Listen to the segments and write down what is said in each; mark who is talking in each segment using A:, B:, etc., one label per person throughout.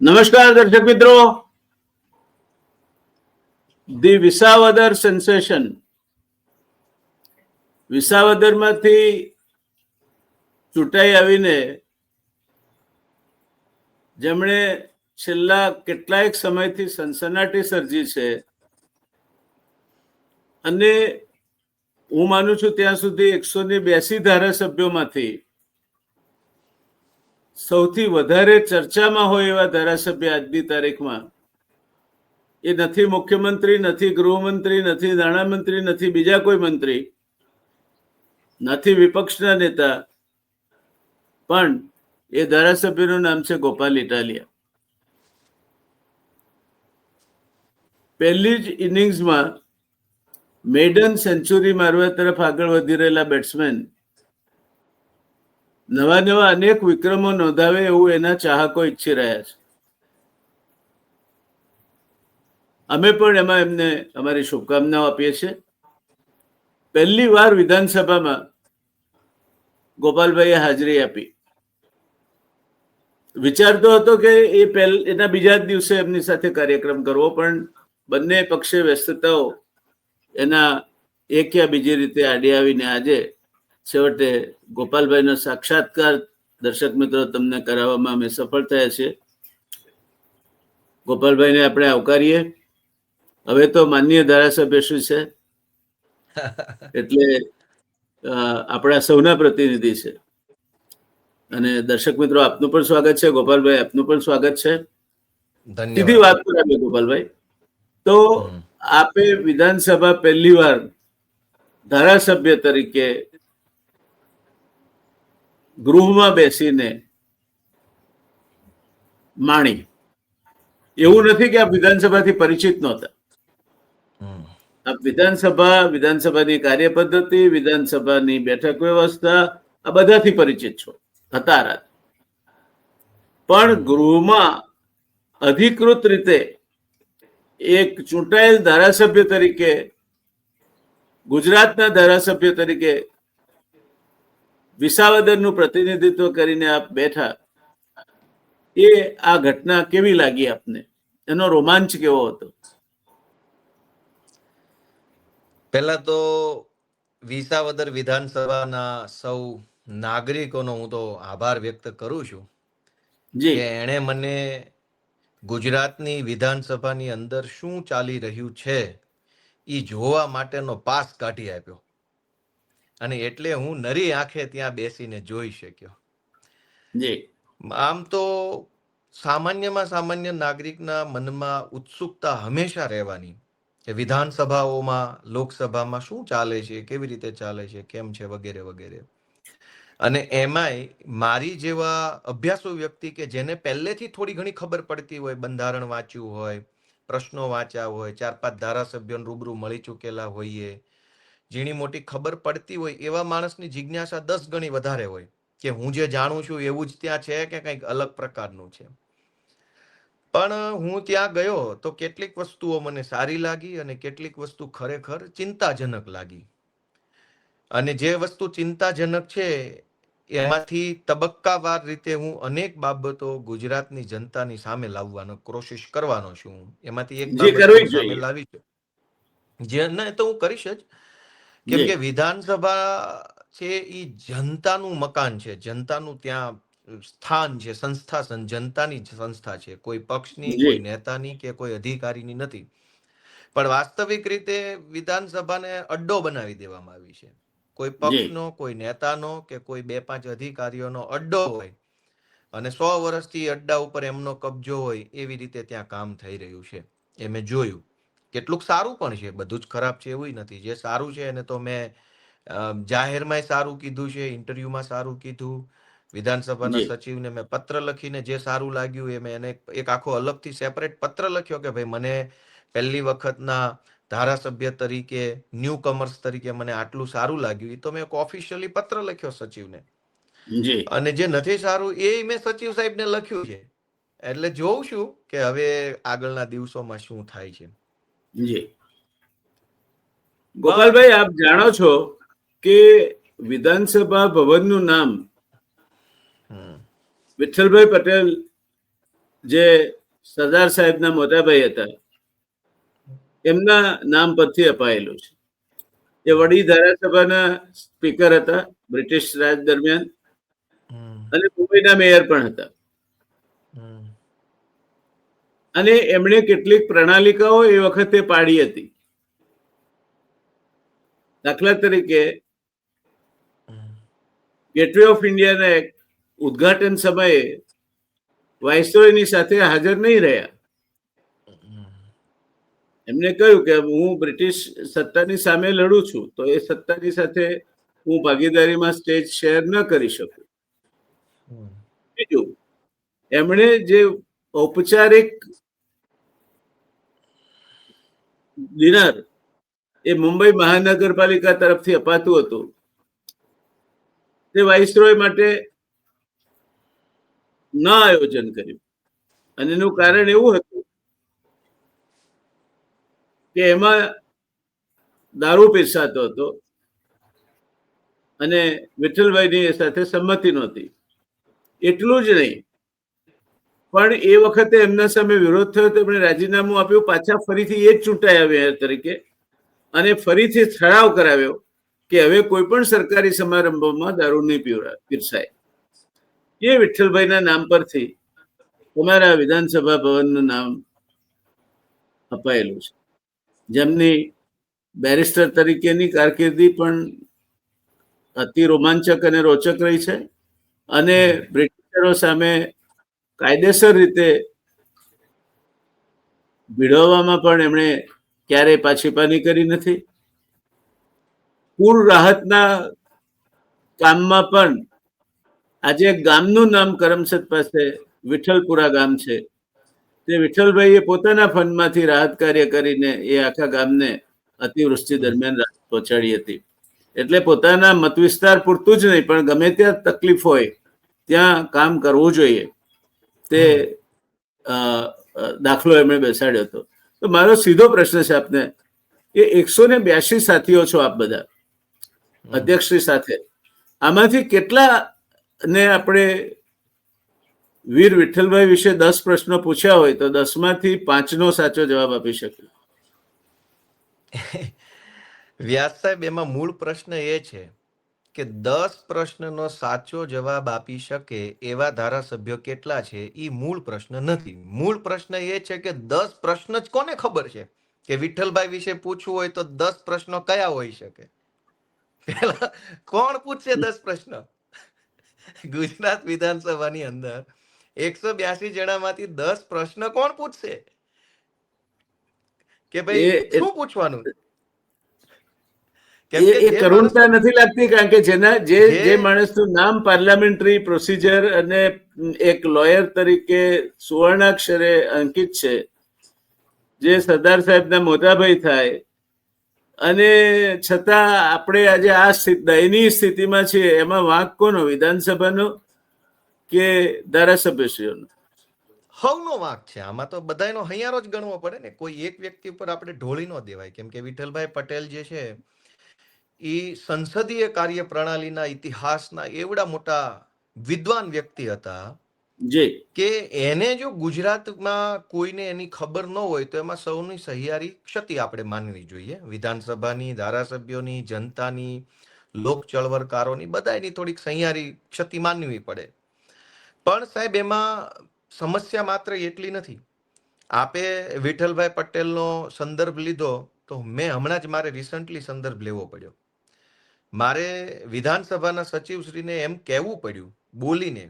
A: નમસ્કાર દર્શક મિત્રો. The Visavadar sensation. વિસાવદરમાંથી ચૂંટાઈ આવીને જેમણે છેલ્લા કેટલાક સમયથી સનસનાટી સર્જી છે અને હું માનું છું ત્યાં સુધી 182 ધારાસભ્યોમાંથી સૌથી વધારે ચર્ચામાં હોય એવા ધારાસભ્ય આજની તારીખમાં એ નથી મુખ્યમંત્રી, નથી ગૃહમંત્રી, નથી નાણામંત્રી, નથી બીજા કોઈ મંત્રી, નથી વિપક્ષના નેતા, પણ એ ધારાસભ્યનું નામ છે ગોપાલ ઇટાલિયા. પહેલી જ ઇનિંગ્સમાં મેડન સેન્ચુરી મારવા તરફ આગળ વધી રહેલા બેટ્સમેન નવા અનેક વિક્રમો નોંધાવે એવું એના ચાહકો ઈચ્છી રહ્યા છે. અમે પણ એમાં એમને અમારી શુભકામનાઓ આપીએ છીએ. પહેલી વાર વિધાનસભામાં ગોપાલભાઈએ હાજરી આપી. વિચારતો હતો કે એના બીજા જ દિવસે એમની સાથે કાર્યક્રમ કરવો, પણ બંને પક્ષે વ્યસ્તતાઓ એના એક યા બીજી રીતે આડી આવીને આજે છેવટે ગોપાલભાઈનો સાક્ષાત્કાર દર્શક મિત્રો તમને કરાવવામાં અમે સફળ થયા છીએ. ગોપાલભાઈને આપણે આવકારીએ. હવે તો માનનીય ધારાસભ્ય શું છે એટલે આપણા સૌના પ્રતિનિધિ છે. અને દર્શક મિત્રો, આપનું પણ સ્વાગત છે. ગોપાલભાઈ, આપનું પણ સ્વાગત છે. સીધી વાત પર આવીએ ગોપાલભાઈ. તો આપે વિધાનસભા પહેલી વાર ધારાસભ્ય તરીકે ગૃહમાં બેસીને માણી. એવું નથી કે આપ વિધાનસભાથી પરિચિત નહોતા. આપ વિધાનસભાની કાર્યપદ્ધતિ, વિધાનસભાની બેઠક વ્યવસ્થા આ બધાથી પરિચિત છો હતા. પણ ગૃહમાં અધિકૃત રીતે એક ચૂંટાયેલ ધારાસભ્ય તરીકે, ગુજરાતના ધારાસભ્ય તરીકે વિસાવદરનું પ્રતિનિધિત્વ કરીને આપ બેઠા, એ આ ઘટના કેવી લાગી આપને? એનો રોમાંચ કેવો હતો?
B: પહેલા તો વિસાવદર વિધાનસભાના સૌ નાગરિકોનો હું તો આભાર વ્યક્ત કરું છું કે એણે મને ગુજરાતની વિધાનસભાની અંદર શું ચાલી રહ્યું છે એ જોવા માટેનો પાસ કાઢી આપ્યો, અને એટલે હું નરી આંખે ત્યાં બેસીને જોઈ શક્યો. આમ તો સામાન્યમાં સામાન્ય નાગરિકના મનમાં ઉત્સુકતા હંમેશા રહેવાની કે વિધાનસભાઓમાં, લોકસભામાં શું ચાલે છે, કેવી રીતે ચાલે છે, કેમ છે, વગેરે વગેરે. અને એમાંય મારી જેવા અભ્યાસુ વ્યક્તિ કે જેને પહેલેથી થોડી ઘણી ખબર પડતી હોય, બંધારણ વાંચ્યું હોય, પ્રશ્નો વાંચ્યા હોય, 4-5 ધારાસભ્યોને રૂબરૂ મળી ચૂકેલા હોઈએ, ઝીણી મોટી ખબર પડતી હોય, એવા માણસની જિજ્ઞાસા 10 ગણી વધારે હોય કે હું જે જાણું છું એવું જ ત્યાં છે કે કંઈક અલગ પ્રકારનું છે. પણ હું ત્યાં ગયો તો કેટલીક વસ્તુઓ મને સારી લાગી અને કેટલીક વસ્તુ ખરેખર ચિંતાજનક લાગી. અને જે વસ્તુ ચિંતાજનક છે એમાંથી તબક્કાવાર રીતે હું અનેક બાબતો ગુજરાતની જનતાની સામે લાવવાનો કોશિશ કરવાનો છું. એમાંથી એક બાબત સામે લાવી છે જે તો હું કરીશ જ, કેમ કે વિધાનસભા છે એ જનતાનું મકાન છે, જનતાનું ત્યાં સ્થાન છે, સંસ્થા જનતાની સંસ્થા છે, કોઈ પક્ષની, કોઈ નેતાની કે કોઈ અધિકારીની નથી. પણ વાસ્તવિક રીતે વિધાનસભાને અડ્ડો બનાવી દેવામાં આવી છે. કોઈ પક્ષનો, કોઈ નેતાનો કે કોઈ 2-5 અધિકારીઓનો અડ્ડો હોય અને 100 વર્ષથી અડ્ડા ઉપર એમનો કબજો હોય, એવી રીતે ત્યાં કામ થઈ રહ્યું છે. એ મેં જોયું. કેટલુંક સારું પણ છે, બધું જ ખરાબ છે એવું નથી. જે સારું છે એને તો મેં જાહેરમાં સારું કીધું છે, ઇન્ટરવ્યુમાં સારું કીધું, વિધાનસભાના સચિવને મેં પત્ર લખીને જે સારું લાગ્યું એ મેં એને એક આખો અલગથી સેપરેટ પત્ર લખ્યો કે ભાઈ મને પહેલી વખતના ધારાસભ્ય તરીકે, ન્યૂ કમર્સ તરીકે મને આટલું સારું લાગ્યું. એ તો મેં એક ઓફિશિયલી પત્ર લખ્યો સચિવને. અને જે નથી સારું એ મેં સચિવ સાહેબને લખ્યું છે. એટલે જોઉં છું કે હવે આગળના દિવસોમાં શું થાય છે.
A: ગોપાલભાઈ, આપ જાણો છો કે વિધાનસભા ભવનનું નામ વિઠ્ઠલભાઈ પટેલ જે સરદાર સાહેબના મોટાભાઈ હતા એમના નામ પરથી અપાયેલું છે. એ વડી ધારાસભાના સ્પીકર હતા બ્રિટિશ રાજ દરમિયાન અને મુંબઈના મેયર પણ હતા. અને એમણે કેટલીક પ્રણાલિકાઓ એ વખતે પાડી હતી. દાખલા તરીકે ગેટવે ઓફ ઇન્ડિયાના ઉદઘાટન સમયે વાઇસરોયની સાથે હાજર નહીં રહ્યા. એમને કહ્યું કે હું બ્રિટિશ સત્તાની સામે લડું છું, તો એ સત્તાની સાથે હું ભાગીદારીમાં સ્ટેજ શેર ન કરી શકું. બીજું, એમણે જે ઔપચારિક ડિનર એ મુંબઈ મહાનગરપાલિકા તરફથી અપાતું હતું, તે વાઇસરોય માટે ન આયોજન કર્યું. અને એનું કારણ એવું હતું કે એમાં દારૂ પીરસાતો હતો અને વિઠ્ઠલભાઈની સાથે સંમતિ નહોતી. એટલું જ નહીં, પણ એ વખતે એમના સામે વિરોધ થયો તો એમણે રાજીનામું આપ્યું. પાછા ફરીથી એ જ ચૂંટાયા મેયર તરીકે અને ફરીથી ઠરાવ કરાવ્યો કે હવે કોઈ પણ સરકારી સમારંભોમાં દારૂ નહીં પીરસાય. એ વિઠ્ઠલભાઈના નામ પરથી તમારા વિધાનસભા ભવનનું નામ અપાયેલું છે, જેમની બેરિસ્ટર તરીકેની કારકિર્દી પણ અતિ રોમાંચક અને રોચક રહી છે અને બ્રિટિશરો સામે કાયદેસર રીતે ભીડવવામાં પણ એમણે ક્યારેય પાછીપાની કરી નથી. પૂર રાહતના કામમાં પણ આજે એક ગામનું નામ કરમસદ પાસે વિઠ્ઠલપુરા ગામ છે. તે વિઠ્ઠલભાઈએ પોતાના ફંડમાંથી રાહત કાર્ય કરીને એ આખા ગામને અતિવૃષ્ટિ દરમિયાન રાહત પહોંચાડી હતી. એટલે પોતાના મત વિસ્તાર પૂરતું જ નહીં, પણ ગમે ત્યાં તકલીફ હોય ત્યાં કામ કરવું જોઈએ, તે દાખલો એમણે બેસાડ્યો હતો. તો મારો સીધો પ્રશ્ન છે આપને, એ 182 સાથીઓ છો આપ બધા અધ્યક્ષશ્રી સાથે, આમાંથી કેટલા ને આપણે વીર વિઠ્ઠલભાઈ વિશે 10 પ્રશ્નો પૂછ્યા હોય તો 10 માંથી 5નો સાચો જવાબ આપી શકે?
B: વ્યાસ સાહેબ, એમાં મૂળ પ્રશ્ન એ છે કે 10 પ્રશ્નનો સાચો જવાબ આપી શકે એવા ધારાસભ્યો કેટલા છે એ મૂળ પ્રશ્ન નથી. મૂળ પ્રશ્ન એ છે કે 10 પ્રશ્ન જ કોને ખબર છે કે વિઠ્ઠલભાઈ વિશે પૂછવું હોય તો 10 પ્રશ્નો કયા હોઈ શકે? પેલા કોણ પૂછશે 10 પ્રશ્ન? ગુજરાત વિધાનસભાની અંદર 182 જણામાંથી 10 પ્રશ્ન કોણ પૂછશે? કે ભાઈ શું પૂછવાનું?
A: એ કરુણતા નથી લાગતી? કારણ કે જે માણસનું નામ પાર્લામેન્ટરી પ્રોસિજર અને એક લોયર તરીકે સુવર્ણાક્ષરે અંકિત છે, જે સરદાર સાહેબના મોટાભાઈ થાય, અને છતાં આપણે આજે આ દયનીય સ્થિતિમાં છીએ. એમાં વાંક કોનો? વિધાનસભાનો કે ધારાસભ્યશ્રીઓનો?
B: હવનો વાંક છે આમાં. તો બધાનો હૈયારો જ ગણવો પડે ને, કોઈ એક વ્યક્તિ ઉપર આપણે ઢોળી ન દેવાય. કેમ કે વિઠ્ઠલભાઈ પટેલ જે છે એ સંસદીય કાર્ય પ્રણાલીના ઇતિહાસના એવડા મોટા વિદ્વાન વ્યક્તિ હતા કે એને જો ગુજરાતમાં કોઈને એની ખબર ન હોય તો એમાં સૌની સહિયારી ક્ષતિ આપણે માનવી જોઈએ. વિધાનસભાની, ધારાસભ્યોની, જનતાની, લોક ચળવળકારોની, બધાની થોડીક સહિયારી ક્ષતિ માનવી પડે. પણ સાહેબ, એમાં સમસ્યા માત્ર એટલી નથી. આપે વિઠ્ઠલભાઈ પટેલનો સંદર્ભ લીધો તો મેં હમણાં જ મારે રિસન્ટલી સંદર્ભ લેવો પડ્યો. મારે વિધાનસભાના સચિવશ્રીને એમ કહેવું પડ્યું બોલીને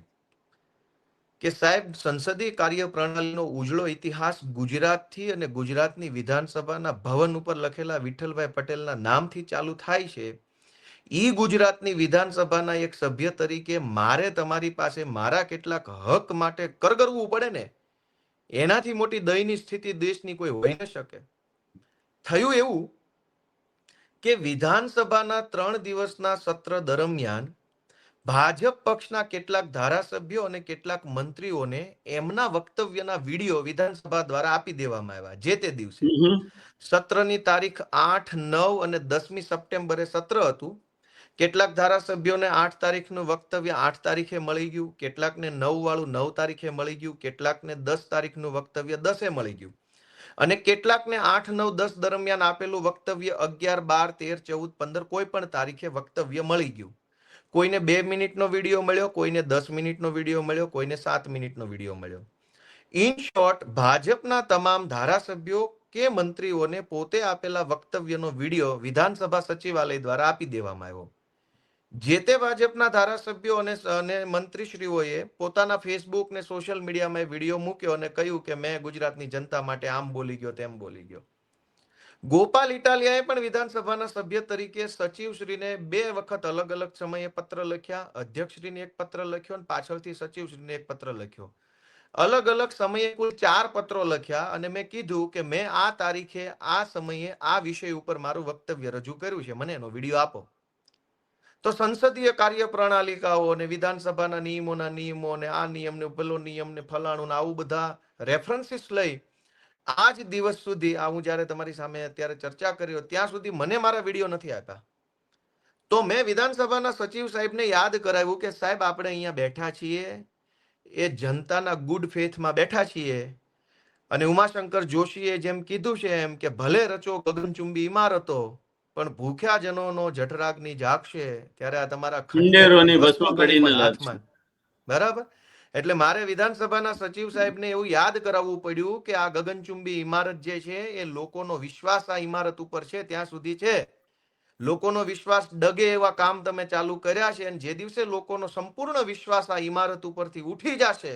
B: કે સાહેબ, સંસદીય કાર્ય પ્રણાલીનો ઉજળો ઇતિહાસ ગુજરાતથી અને ગુજરાતની વિધાનસભાના ભવન ઉપર લખેલા વિઠ્ઠલભાઈ પટેલના નામથી ચાલુ થાય છે. ઈ ગુજરાતની વિધાનસભાના એક સભ્ય તરીકે મારે તમારી પાસે મારા કેટલાક હક માટે કરગરવું પડે ને, એનાથી મોટી દયની સ્થિતિ દેશની કોઈ હોઈ ન શકે. થયું એવું કે વિધાનસભાના 3 દિવસના સત્ર દરમિયાન ભાજપ પક્ષના કેટલાક ધારાસભ્યો અને કેટલાક મંત્રીઓને એમના વક્તવ્યના વિડીયો વિધાનસભા દ્વારા આપી દેવામાં આવ્યા. જે તે દિવસે સત્રની તારીખ 8, 9 અને 10મી સપ્ટેમ્બરે સત્ર હતું. કેટલાક ધારાસભ્યોને 8 તારીખનું વક્તવ્ય 8 તારીખે મળી ગયું, કેટલાકને 9 વાળું 9 તારીખે મળી ગયું, કેટલાકને 10 તારીખનું વક્તવ્ય 10એ મળી ગયું, અને કેટલાકને 8, 9, 10 દરમિયાન આપેલું વક્તવ્ય 11, 12, 13, 14, 15 કોઈ પણ તારીખે વક્તવ્ય મળી ગયું. કોઈને 2 મિનિટનો વિડીયો મળ્યો, કોઈને 10 મિનિટનો વિડીયો મળ્યો, કોઈને 7 મિનિટનો વિડીયો મળ્યો. ઇન શોર્ટ, ભાજપના તમામ ધારાસભ્યો કે મંત્રીઓને પોતે આપેલા વક્તવ્યનો વિડીયો વિધાનસભા સચિવાલય દ્વારા આપી દેવામાં આવ્યો. જે તે ભાજપના ધારાસભ્યો અને મંત્રીશ્રીઓએ પોતાના ફેસબુક ને સોશિયલ મીડિયામાં વિડીયો મૂક્યો અને કહ્યું કે મેં ગુજરાતની જનતા માટે આમ બોલી ગયો, તેમ બોલી ગયો. ગોપાલ ઇટાલિયાએ પણ વિધાનસભાના સભ્ય તરીકે સચિવશ્રીને 2 વખત અલગ અલગ સમયે પત્ર લખ્યા. અધ્યક્ષશ્રીને એક પત્ર લખ્યો અને પાછળથી સચિવશ્રીને એક પત્ર લખ્યો. અલગ અલગ સમયે કુલ 4 પત્રો લખ્યા અને મેં કીધું કે મેં આ તારીખે, આ સમયે, આ વિષય ઉપર મારું વક્તવ્ય રજૂ કર્યું છે, મને એનો વિડીયો આપો. તો સંસદીય કાર્ય પ્રણાલિકાઓ અને વિધાનસભાના નિયમો ને આ નિયમ ને પેલો નિયમ ને ફલાણું ને આવું બધા રેફરન્સીસ લઈ આજ દિવસ સુધી, આ હું જયારે તમારી સામે અત્યારે ચર્ચા કર્યો ત્યાં સુધી મને મારા વિડીયો નથી આપ્યા. તો મેં વિધાનસભાના સચિવ સાહેબને યાદ કરાવ્યું કે સાહેબ, આપણે અહીંયા બેઠા છીએ એ જનતાના ગુડ ફેથમાં બેઠા છીએ, અને ઉમાશંકર જોશીએ જેમ કીધું છે એમ કે ભલે રચો ગગનચુંબી ઇમારતો, પણ ભૂખ્યા જનોનો જઠરાગ્નિ જાગશે ત્યારે આ તમારા
A: ખંડેરોની ભસ્મ કરીને
B: હાથમાં. બરાબર. એટલે મારે વિધાનસભાના સચિવ સાહેબને એવું યાદ કરાવવું પડ્યું કે આ ગગનચુંબી ઇમારત જે છે એ લોકોનો વિશ્વાસ આ ઇમારત ઉપર છે ત્યાં સુધી છે. લોકોનો વિશ્વાસ ડગે એવા કામ તમે ચાલુ કર્યા છે, અને જે દિવસે લોકોનો સંપૂર્ણ વિશ્વાસ આ ઇમારત ઉપરથી ઉઠી જશે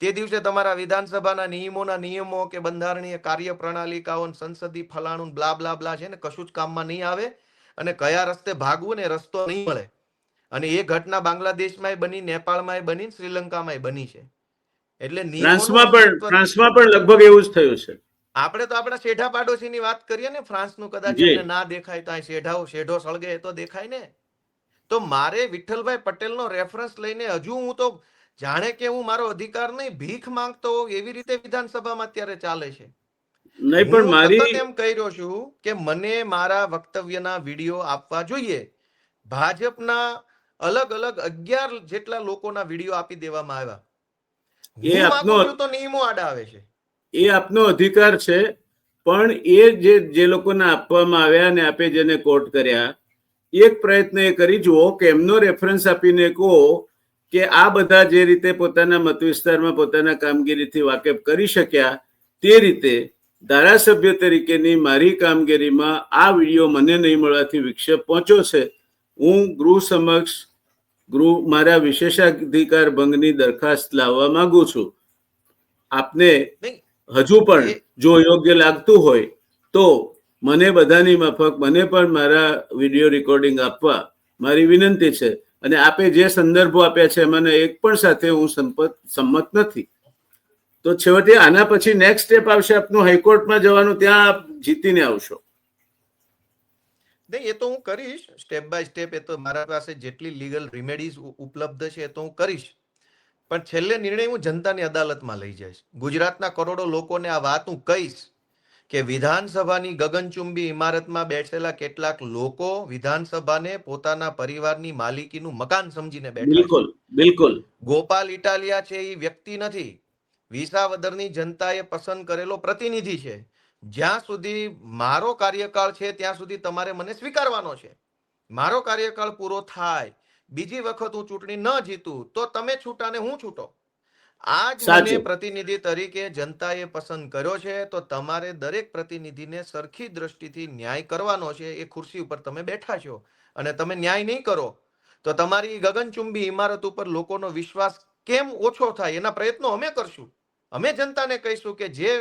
B: તે દિવસે તમારા વિધાનસભાના નિયમો કે બંધારણીય કાર્ય પ્રણાલિકાઓ, સંસદીય ફલાણું બ્લા બ્લા બ્લા છે ને કશું જ કામમાં નહીં આવે, અને કયા રસ્તે ભાગવું ને રસ્તો નહીં મળે. અને એ ઘટના બાંગ્લાદેશમાં બની, નેપાળમાં બની, શ્રીલંકામાં બની છે. એટલે
A: ફ્રાન્સમાં પણ લગભગ એવું જ થયું છે.
B: આપણે તો આપણા શેઢા પાડોશીની વાત કરીએ ને, ફ્રાન્સનું કદાચ ના દેખાય તો શેઢો સળગે તો દેખાય ને. તો મારે વિઠ્ઠલભાઈ પટેલનો રેફરન્સ લઈને હજુ હું તો જાણે કે હું મારો અધિકાર નહીં ભીખ માંગતો એવી રીતે વિધાનસભામાં અત્યારે ચાલે છે.
A: નહીં, પણ મારી
B: એમ કહી રહ્યો છું કે મને મારા વક્તવ્યના વિડીયો આપવા જોઈએ. ભાજપના અલગ અલગ 11 જેટલા લોકોના વિડીયો આપી દેવામાં આવ્યા.
A: એ આપનો
B: તો નિયમો આડા આવે છે.
A: એ આપનો અધિકાર છે, પણ એ જે લોકોને આપવામાં આવ્યા અને આપે જેને કોર્ટ કર્યા, એક પ્રયત્ન એ કરી જુઓ કે એમનો રેફરન્સ આપીને કહો કે આ બધા જે રીતે પોતાના મત વિસ્તારમાં પોતાના કામગીરીથી વાકેફ કરી શક્યા તે રીતે ધારાસભ્ય તરીકેની મારી કામગીરીમાં આ વિડીયો મને નહીં મળવાથી વિક્ષેપ પહોંચ્યો છે. હું ગૃહ સમક્ષ મારા વિશેષાધિકાર ભંગની દરખાસ્ત લાવવા માંગુ છું. આપને હજુ પણ જો યોગ્ય લાગતું હોય તો મને બધાની માફક મને પણ મારા વિડીયો રેકોર્ડિંગ આપવા મારી વિનંતી છે. અને આપે જે સંદર્ભો આપ્યા છે એમાંના એક પણ સાથે હું સંમત નથી. તો છેવટે આના પછી નેક્સ્ટ સ્ટેપ આવશે આપનું હાઈકોર્ટમાં જવાનું, ત્યાં આપ જીતીને આવશો.
B: નહીં, એ તો હું કરીશ સ્ટેપ બાય સ્ટેપ. એ તો મારા પાસે જેટલી લીગલ રિમેડીઝ ઉપલબ્ધ છે એ તો હું કરીશ, પણ છેલ્લે નિર્ણય હું જનતાની અદાલતમાં લઈ જઈશ. ગુજરાતના કરોડો લોકોને આ વાત હું કહીશ કે વિધાનસભાની ગગનચુંબી ઇમારતમાં બેઠેલા કેટલાક લોકો વિધાનસભાને પોતાના પરિવારની માલિકીનું મકાન સમજીને બેઠા.
A: બિલકુલ બિલકુલ.
B: ગોપાલ ઇટાલિયા છે એ વ્યક્તિ નથી, વિસાવદરની જનતાએ પસંદ કરેલો પ્રતિનિધિ છે. જ્યાં સુધી મારો કાર્યકાળ છે ત્યાં સુધી તમારે મને સ્વીકારવાનો છે. મારો કાર્યકાળ પૂરો થાય, બીજી વખત હું ચૂંટણી ન જીતું તો તમે છૂટા ને હું છૂટો. આજ મને પ્રતિનિધિ તરીકે જનતાએ પસંદ કર્યો છે, તો તમારે દરેક પ્રતિનિધિને સરખી દ્રષ્ટિથી ન્યાય કરવાનો છે. એ ખુરશી ઉપર તમે બેઠા છો અને તમે ન્યાય નહીં કરો તો તમારી ગગનચુંબી ઇમારત ઉપર લોકોનો વિશ્વાસ કેમ ઓછો થાય એના પ્રયત્નો અમે કરશું. અમે જનતાને કહીશું કે જે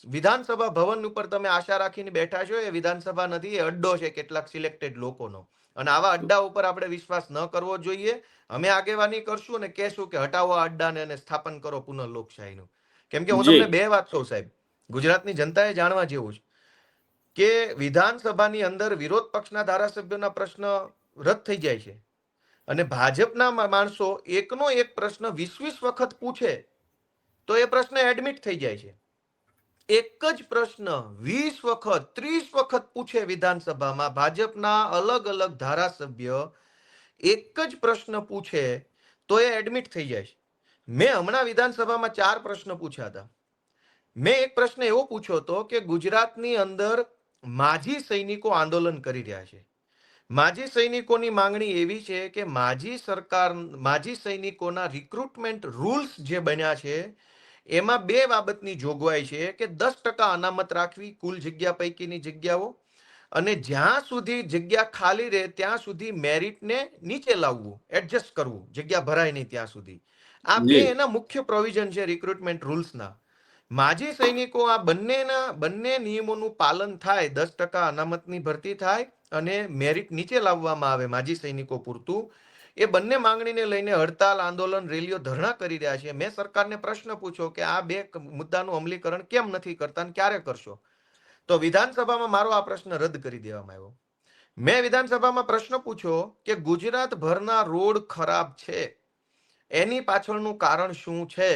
B: વિધાનસભા ભવન ઉપર તમે આશા રાખીને બેઠા છો એ વિધાનસભા નથી, એ અડ્ડો છે કેટલાક સિલેક્ટેડ લોકોનો, અને આવા અડ્ડા ઉપર આપણે વિશ્વાસ ન કરવો જોઈએ. અમે આગેવાની કરશું અને કહેશું કે હટાવો આ અડ્ડાને અને સ્થાપન કરો પુનઃ લોકશાહીનું. કેમ કે હું તમને 2 વાત કહું સાહેબ, ગુજરાતની જનતાએ જાણવા જેવું છે કે વિધાનસભાની અંદર વિરોધ પક્ષના ધારાસભ્યોના પ્રશ્ન રદ થઈ જાય છે, અને ભાજપના માણસો એકનો એક પ્રશ્ન 20 વખત પૂછે તો એ પ્રશ્ન એડમિટ થઈ જાય છે. એક જ પ્રશ્ન 20 વખત 30 વખત પૂછે વિધાનસભામાં ભાજપના અલગ અલગ ધારાસભ્ય એક જ પ્રશ્ન પૂછે તો એ એડમિટ થઈ જાય છે. મેં હમણાં વિધાનસભામાં 4 પ્રશ્ન પૂછ્યા હતા. મેં એક પ્રશ્ન એવો પૂછ્યો હતો કે ગુજરાતની અંદર માજી સૈનિકો આંદોલન કરી રહ્યા છે. માજી સૈનિકોની માંગણી એવી છે કે માજી સૈનિકોના રિક્રુટમેન્ટ રૂલ્સ જે બન્યા છે એમાં 2 બાબતની જોગવાઈ છે કે 10% અનામત રાખવી કુલ જગ્યા પૈકીની જગ્યાઓ, અને જ્યાં સુધી જગ્યા ખાલી રહે ત્યાં સુધી મેરિટને નીચે લાવવું, એડજસ્ટ કરવું, જગ્યા ભરાય નહીં ત્યાં સુધી. આ 2 એના મુખ્ય પ્રોવિઝન છે રિક્રુટમેન્ટ રૂલ્સના. માજી સૈનિકો આ બંને નિયમોનું પાલન થાય, 10% અનામતની ભરતી થાય અને મેરિટ નીચે લાવવામાં આવે માજી સૈનિકો પૂરતું, એ બંને માંગણીને લઈને હડતાલ, આંદોલન, રેલીઓ, ધરણા કરી રહ્યા છે. મેં સરકારને પ્રશ્ન પૂછ્યો કે આ 2 મુદ્દાનું અમલીકરણ કેમ નથી કરતા અને ક્યારે કરશો? તો વિધાનસભામાં મારો આ પ્રશ્ન રદ કરી દેવામાં આવ્યો. મેં વિધાનસભામાં પ્રશ્ન પૂછ્યો કે ગુજરાતભરના રોડ ખરાબ છે, એની પાછળનું કારણ શું છે?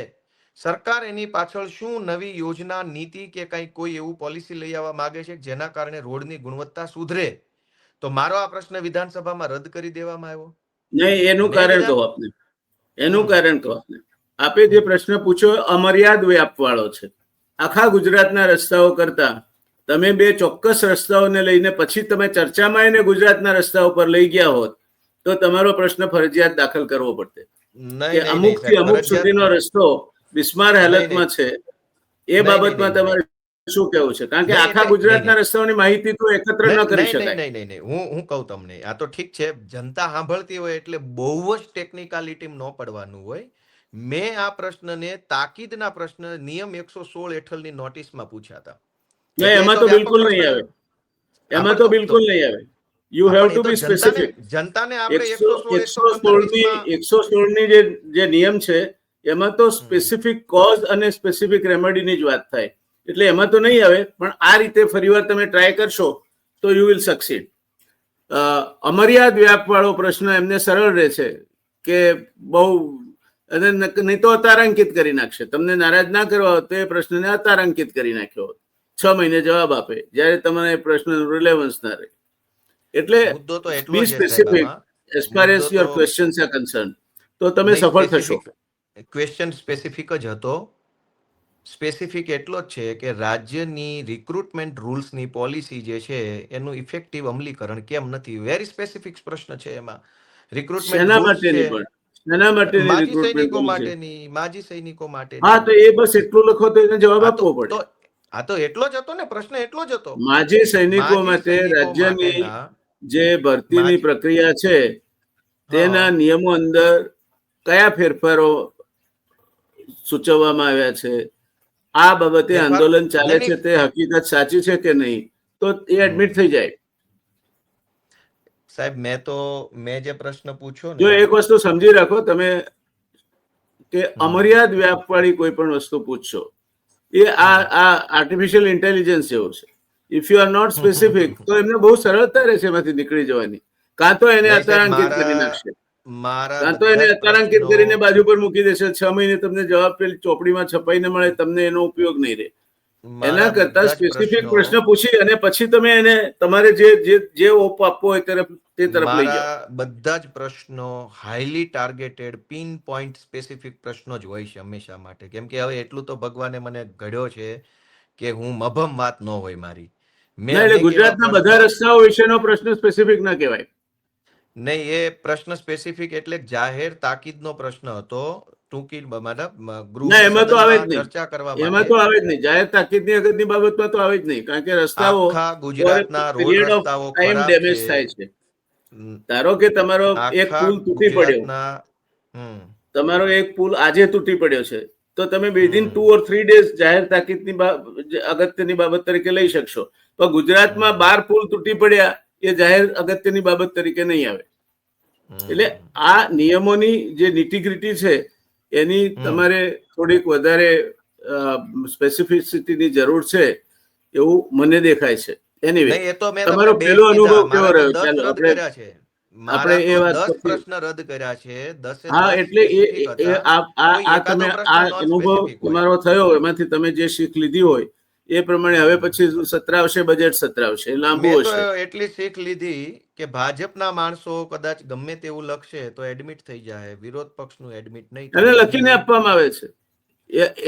B: સરકાર એની પાછળ શું નવી યોજના, નીતિ કે કોઈ એવું પોલિસી લઈ આવવા માંગે છે જેના કારણે રોડની ગુણવત્તા સુધરે? તો મારો આ પ્રશ્ન વિધાનસભામાં રદ કરી દેવામાં આવ્યો.
A: નહીં, એનું કારણ કહો આપને. એનું કારણ કહો આપને. આપે જે પ્રશ્ન પૂછ્યો અમર્યાદ વ્યાપવાળો છે. આખા ગુજરાતના રસ્તાઓ કરતા તમે 2 ચોક્કસ રસ્તાઓને લઈને પછી તમે ચર્ચામાં એને ગુજરાતના રસ્તાઓ પર લઈ ગયા હોત તો તમારો પ્રશ્ન ફરજિયાત દાખલ કરવો પડતે. અમુક થી અમુક સુધીનો રસ્તો બિસ્માર હાલતમાં છે, એ બાબતમાં તમારે શું કહેવું છે? કારણ કે આખા ગુજરાતના રસ્તાઓની માહિતી તો એકત્ર ન કરી શકાય.
B: નહીં, હું કહું તમને, આ તો ઠીક છે, જનતા સાંભળતી હોય એટલે બહુ જ ટેકનિકાલિટી ન પડવાનું હોય. મેં આ પ્રશ્નને તાકીદના પ્રશ્ન નિયમ 116 હેઠળની નોટિસમાં પૂછ્યા હતા.
A: એમાં તો બિલકુલ નહીં આવે. એમાં તો બિલકુલ નહીં આવે. You have to be specific.
B: જનતાને આપણે
A: 116 ની જે નિયમ છે એમાં તો સ્પેસિફિક કોઝ અને સ્પેસિફિક રેમેડીની જ વાત થાય, એટલે એમાં તો નહીં આવે. પણ આ રીતે ફરીવાર તમે ટ્રાય કરશો તો યુ વિલ સક્સીડ. અમર્યાદ વ્યાપવાળો પ્રશ્ન એમને સરળ રહે છે કે બહુ, અને નહીં તો અતારાંકિત કરી નાખશે. તમને નારાજ ના કરવા હોત તો એ પ્રશ્નને અતારાંકિત કરી નાખ્યો હોત, 6 મહિને જવાબ આપે, જ્યારે તમને એ પ્રશ્નનું રિલેવન્સ ના રહે. એટલે be specific as far as your questions are concerned, તો તમે સફળ થશો.
B: ક્વેશ્ચન સ્પેસિફિક જ હતો. સ્પેસિફિક એટલો જ છે કે રાજ્યની રિક્રુટમેન્ટ રૂલ્સની પોલિસી જે છે એનું ઇફેક્ટિવ અમલીકરણ કેમ નથી. વેરી સ્પેસિફિક પ્રશ્ન છે એમાં. રિક્રુટમેન્ટ માજી સૈનિકો માટે.
A: હા, તો એ બસ એટલું લખો તો એને જવાબ આપવો પડે.
B: આ તો એટલો જ હતો ને, પ્રશ્ન એટલો જ હતો.
A: માજી સૈનિકો માટે રાજ્યની જે ભરતીની પ્રક્રિયા છે તેના નિયમો અંદર કયા ફેરફારો સૂચવવામાં આવ્યા છે, આ બાબતે આંદોલન ચાલે છે, તે હકીકત સાચી છે કે નહીં, તો એ એડમિટ થઈ જાય.
B: સાહેબ, મેં જે પ્રશ્ન પૂછ્યો,
A: જો એક વસ્તુ સમજી રાખો તમે કે અમર્યાદ વ્યાપવાળી કોઈ પણ વસ્તુ પૂછશો એ આ આર્ટિફિશિયલ ઇન્ટેલિજન્સ જેવું છે. If you are not specific તો એમને બહુ સરળતા રહેશે એમાંથી નીકળી જવાની. કાં તો એને અતારાંકિત કરી નાખશે, કાં તો એને અતારાંકિત કરીને બાજુ પર મૂકી દેશે. 6 મહિને તમને જવાબ પેલી ચોપડીમાં છપાઈને મળે, તમને એનો ઉપયોગ નહીં રહે. એના કરતા સ્પેસિફિક પ્રશ્ન પૂછી અને પછી તમે એને તમારે જે ઓપ આપવો હોય તે તરફ લઈ જાઓ.
B: બધા જ પ્રશ્નો highly targeted, pin point specific પ્રશ્નો જ હોય છે હંમેશા માટે. કેમ કે હવે એટલું તો ભગવાને મને ઘડ્યો છે કે હું મભમ વાત ન હોય મારી.
A: એટલે ગુજરાતના બધા રસ્તાઓ વિશેનો પ્રશ્ન સ્પેસિફિક ના કહેવાય.
B: નહીં, એ પ્રશ્ન સ્પેસિફિક એટલે જાહેર તાકીદનો પ્રશ્ન હતો.
A: એમાં તો આવે જ નહીં. એમાં તો આવે જ નહીં. જાહેર તાકીદની અગત્યની બાબતમાં તો આવે જ નહીં, કારણ કે રસ્તાઓ
B: ગુજરાતના રોડ રસ્તાઓ
A: ટાઈમ ડેમેજ થાય છે. ધારો કે તમારો એક પુલ તૂટી પડ્યો, તમારો એક પુલ આજે તૂટી પડ્યો છે, તો તમે વિધિન 2 or 3 days જાહેર તાકીદની અગત્યની બાબત તરીકે લઈ શકશો. તો ગુજરાતમાં 12 પુલ તૂટી પડ્યા એ જાહેર અગત્યની બાબત તરીકે નહીં આવે. એટલે આ નિયમોની જે નિટીગ્રીટી છે એની તમારે થોડીક વધારે સ્પેસિફિસિટીની જરૂર છે એવું મને દેખાય છે. એનીવે, તમારો પહેલો અનુભવ કેવો રહ્યો? ચાલો આપણે એ વાત
B: પ્રશ્ન રદ કર્યા છે.
A: હા, એટલે આ તમે આ અનુભવ તમારો થયો, એમાંથી તમે જે શીખ લીધી હોય એ પ્રમાણે હવે પછી સત્ર આવશે, બજેટ સત્ર આવશે, લાંબુ
B: મેં તો
A: હશે.
B: એટલી શીખ લીધી કે ભાજપના માણસો કદાચ ગમે તેવું લખશે તો એડમિટ થઈ જાય, વિરોધ પક્ષનું એડમિટ નહીં
A: અને
B: થાય.
A: લખીને આપવામાં આવે છે.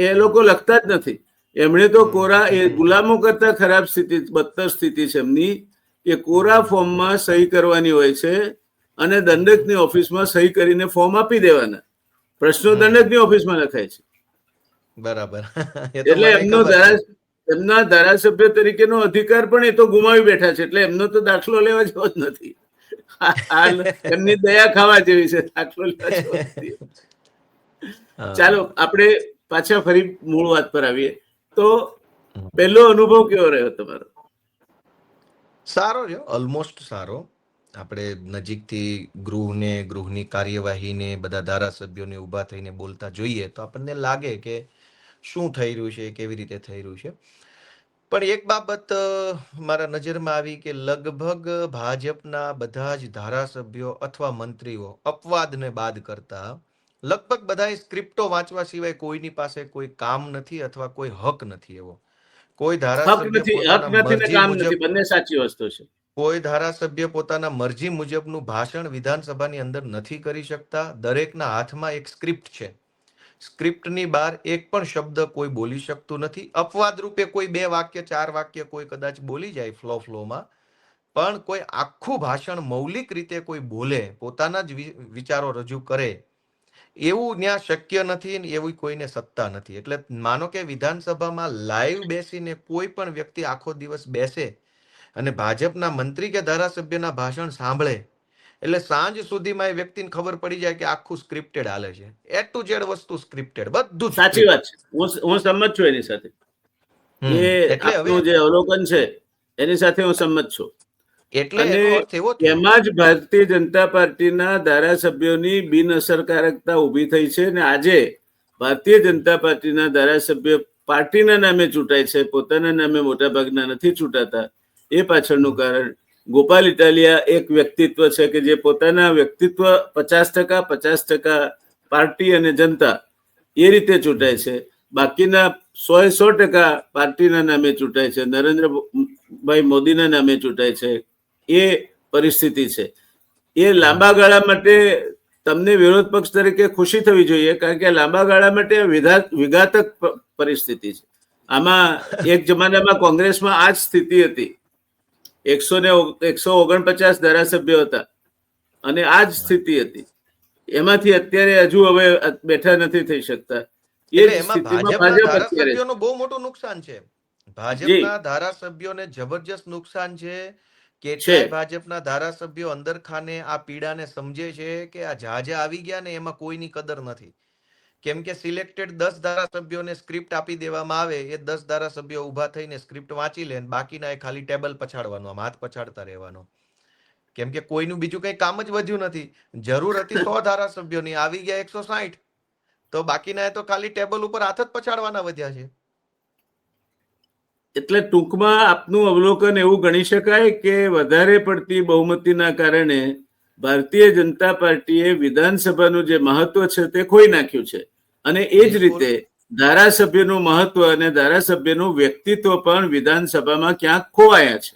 A: એ લોકો લખતા જ નથી. એમણે તો કોરા, એ ગુલામો કરતા ખરાબ સ્થિતિ, બદતર સ્થિતિ છે એમની, કે કોરા ફોર્મમાં સહી કરવાની હોય છે અને દંડકની ઓફિસમાં સહી કરીને ફોર્મ આપી દેવાના. પ્રશ્નો દંડકની ઓફિસમાં લખાય છે.
B: બરાબર. એ તો
A: એટલે
B: મને ખબર છે.
A: એમના ધારાસભ્ય તરીકેનો અધિકાર પણ એ તો ગુમાવી બેઠા છે. એટલે એમનો તો દાખલો લેવા જેવો જ નથી. હાલ એમની દયા ખાવા જેવી છે, દાખલો લેવા જેવો નથી. ચાલો આપણે પાછા ફરી મૂળ વાત પર આવીએ. તો પહેલો અનુભવ કેવો રહ્યો તમારો?
B: સારો રહ્યો, ઓલમોસ્ટ સારો. આપણે નજીકથી ગૃહને, ગૃહની કાર્યવાહીને, બધા ધારાસભ્યોને ઊભા થઈને બોલતા જોઈએ તો આપણને લાગે કે શું થઈ રહ્યું છે, કેવી રીતે થઈ રહ્યું છે. પણ એક બાબત મારા નજરમાં આવી કે લગભગ ભાજપના બધા જ ધારાસભ્યો અથવા મંત્રીઓ અપવાદને બાદ કરતા લગભગ બધાએ સ્ક્રિપ્ટો વાંચવા સિવાય કોઈની પાસે કોઈ કામ નથી અથવા કોઈ હક નથી. એવો કોઈ ધારાસભ્ય
A: હક
B: પોતાના
A: નથી ને
B: મરજી
A: કામ
B: મુજબ
A: નથી, બંને સાચી વસ્તુ છે.
B: કોઈ ધારાસભ્ય પોતાના મરજી મુજબનું ભાષણ વિધાનસભાની અંદર નથી કરી શકતા. દરેકના હાથમાં એક સ્ક્રિપ્ટ છે. સ્ક્રિપ્ટની બહાર એક પણ શબ્દ કોઈ બોલી શકતું નથી. અપવાદ રૂપે કોઈ 2 વાક્ય 4 વાક્ય કોઈ કદાચ બોલી જાય ફ્લોમાં, પણ કોઈ આખું ભાષણ મૌલિક રીતે કોઈ બોલે, પોતાના જ વિચારો રજૂ કરે, એવું ત્યાં શક્ય નથી ને એવી કોઈને સત્તા નથી. એટલે માનો કે વિધાનસભામાં લાઈવ બેસીને કોઈ પણ વ્યક્તિ આખો દિવસ બેસે અને ભાજપના મંત્રી કે ધારાસભ્યના ભાષણ સાંભળે એટલે સાંજ સુધીમાં એ વ્યક્તિને ખબર પડી જાય કે આખું સ્ક્રિપ્ટેડ હાલે છે. એ ટુ ઝેડ વસ્તુ સ્ક્રિપ્ટેડ, બધું જ
A: સાચી વાત છે. હું સંમત છું એની સાથે. એ
B: એટલે હવે
A: આપનું જે અવલોકન છે એની સાથે હું સંમત છું.
B: એટલે
A: અને
B: એનો અર્થ એવો થયો.
A: એમાં જ ભારતીય જનતા પાર્ટીના ધારાસભ્યોની બિનઅસરકારકતા ઊભી થઈ છે. અને આજે ભારતીય જનતા પાર્ટીના ધારાસભ્ય પાર્ટીના નામે ચૂંટાય છે, પોતાના નામે મોટાભાગના નથી ચૂંટાતા. એ પાછળનું કારણ ગોપાલ ઇટાલિયા એક વ્યક્તિત્વ છે કે જે પોતાના વ્યક્તિત્વ 50% પાર્ટી અને જનતા એ રીતે ચૂંટાય છે. બાકીના 100% પાર્ટીના નામે ચૂંટાય છે, નરેન્દ્રભાઈ મોદીના નામે ચૂંટાય છે. એ પરિસ્થિતિ છે. એ લાંબા ગાળા માટે તમને વિરોધ પક્ષ તરીકે ખુશી થવી જોઈએ, કારણ કે લાંબા ગાળા માટે વિઘાતક પરિસ્થિતિ છે. આમાં એક જમાનામાં કોંગ્રેસમાં આ જ સ્થિતિ હતી. 149 ધારાસભ્યો હતા અને આ જ સ્થિતિ હતી. એમાંથી અત્યારે હજુ હવે બેઠા નથી થઈ શકતા.
B: એટલે એમાં ભાજપના ધારાસભ્યોનું બહુ મોટું નુકસાન છે. ભાજપના ધારાસભ્યોને જબરજસ્ત નુકસાન છે. કેટલાય ભાજપના ધારાસભ્યો અંદર ખાને આ પીડાને સમજે છે કે આ જાજા આવી ગયા ને એમાં કોઈની કદર નથી. કેમ કે સિલેક્ટેડ 10 ધારાસભ્યોને સ્ક્રિપ્ટ આપી દેવામાં આવે, એ 10 ધારાસભ્યો ઊભા થઈને સ્ક્રિપ્ટ વાંચી લે, બાકીના એ ખાલી ટેબલ પછાડવાનો, હાથ પછાડતા રહેવાનો. કેમ કે કોઈનું બીજું કઈ કામ જ વધ્યું નથી. જરૂર હતી 100 ધારાસભ્યોની, આવી ગયા 160, તો બાકીના તો ખાલી ટેબલ ઉપર હાથ જ પછાડવાના વધ્યા છે.
A: એટલે ટૂંકમાં આપનું અવલોકન એવું ગણી શકાય કે વધારે પડતી બહુમતીના કારણે ભારતીય જનતા પાર્ટીએ વિધાનસભાનું જે મહત્વ છે તે ખોઈ નાખ્યું છે. અને એ જ રીતે ધારાસભ્યનું મહત્વ અને ધારાસભ્યનું વ્યક્તિત્વ પણ વિધાનસભામાં ક્યાંક ખોવાયા છે.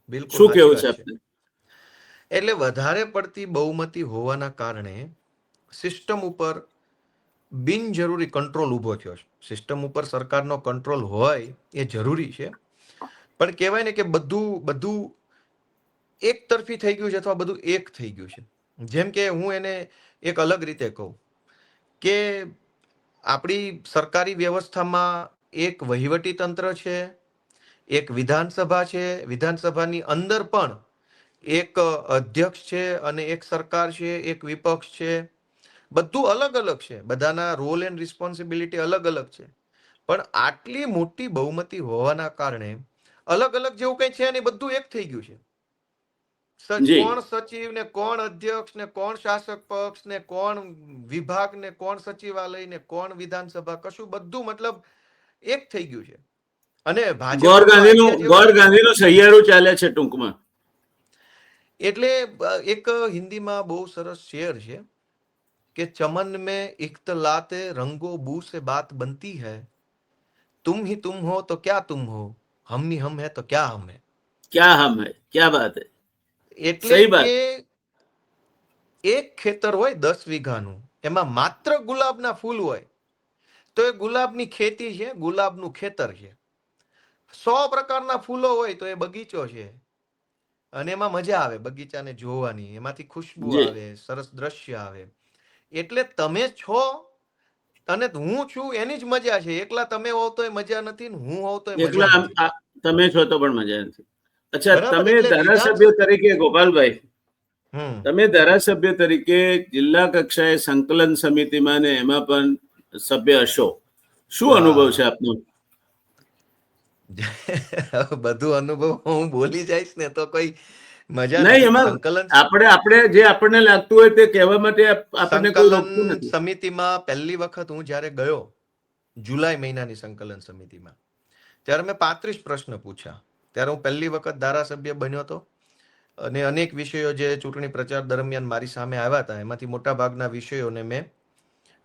B: બિલકુલ
A: શું કેવું છે આપને?
B: એટલે વધારે પડતી બહુમતી હોવાના કારણે સિસ્ટમ ઉપર બિનજરૂરી કંટ્રોલ ઊભો થયો છે. સિસ્ટમ ઉપર સરકારનો કંટ્રોલ હોય એ જરૂરી છે, પણ કહેવાય ને કે બધું એક તરફી થઈ ગયું છે અથવા બધું એક થઈ ગયું છે. જેમ કે હું એને એક અલગ રીતે કહું કે આપણી સરકારી વ્યવસ્થામાં એક વહીવટી તંત્ર છે, એક વિધાનસભા છે, વિધાનસભાની અંદર પણ એક અધ્યક્ષ છે અને એક સરકાર છે, એક વિપક્ષ છે. બધું અલગ અલગ છે, બધાના રોલ એન્ડ રિસ્પોન્સિબિલિટી અલગ અલગ છે. પણ આટલી મોટી બહુમતી હોવાના કારણે અલગ અલગ જેવું કઈ છે ને બધું એક થઈ ગયું છે. કોણ સચિવ ને કોણ અધ્યક્ષ ને કોણ શાસક પક્ષ ને કોણ વિભાગ ને કોણ સચિવાલય ને કોણ વિધાનસભા, કશું બધું મતલબ એક થઈ ગયું છે. અને
A: ગોર ગાંધીનું સહિયારું ચાલે છે ટૂંકમાં.
B: એટલે એક હિન્દીમાં બહુ સરસ શેર છે કે ચમન में इख्तलाते रंगो बू से बात बनती है, तुम ही तुम हो तो क्या तुम हो, हम ही हम है तो क्या हम है.
A: क्या हम है, क्या बात है,
B: એટલે
A: સહી બાત.
B: કે એક ખેતર હોય 10 વીઘાનું, એમાં માત્ર ગુલાબના ફૂલ હોય તો એ ગુલાબની ખેતી છે, ગુલાબનું ખેતર છે. 100 પ્રકારના ફૂલો હોય તો એ બગીચો છે. અને એમાં મજા આવે બગીચાને જોવાની, એમાંથી ખુશ્બુ
A: જી,
B: આવે, સરસ દ્રશ્ય આવે. એટલે તમે છો અને હું છું એની જ મજા છે. એકલા તમે હોવ તોય મજા નથી ને હું હોવ તોય મજા
A: એકલા
B: નથી.
A: તમે છો તો પણ મજા નથી. અચ્છા,
B: બરાબર.
A: તમે
B: એટલે
A: ધારાસભ્ય તરીકે, ગોપાલભાઈ,
B: હમ
A: તમે ધારાસભ્ય તરીકે જિલ્લા કક્ષાએ સંકલન સમિતિમાં ને એમાં પણ સભ્ય હશો, શું અનુભવ છે
B: હા.
A: આપનો?
B: બધું અનુભવ હું બોલી જઈશ ને તો કોઈ મજા
A: નહીં,
B: નથી.
A: એમાં આપણે જે આપણને લાગતું હોય તે કહેવા માટે આપણને કોઈ
B: સંકલન
A: રોકતું નથી.
B: સમિતિમાં પહેલી વખત હું જ્યારે ગયો, જુલાઈ મહિનાની સંકલન સમિતિમાં, ત્યારે મેં 35 પ્રશ્ન પૂછ્યા. ત્યારે હું પહેલી વખત ધારાસભ્ય બન્યો હતો અને અનેક વિષયો જે ચૂંટણી પ્રચાર દરમિયાન મારી સામે આવ્યા હતા, એમાંથી મોટા ભાગના વિષયોને મેં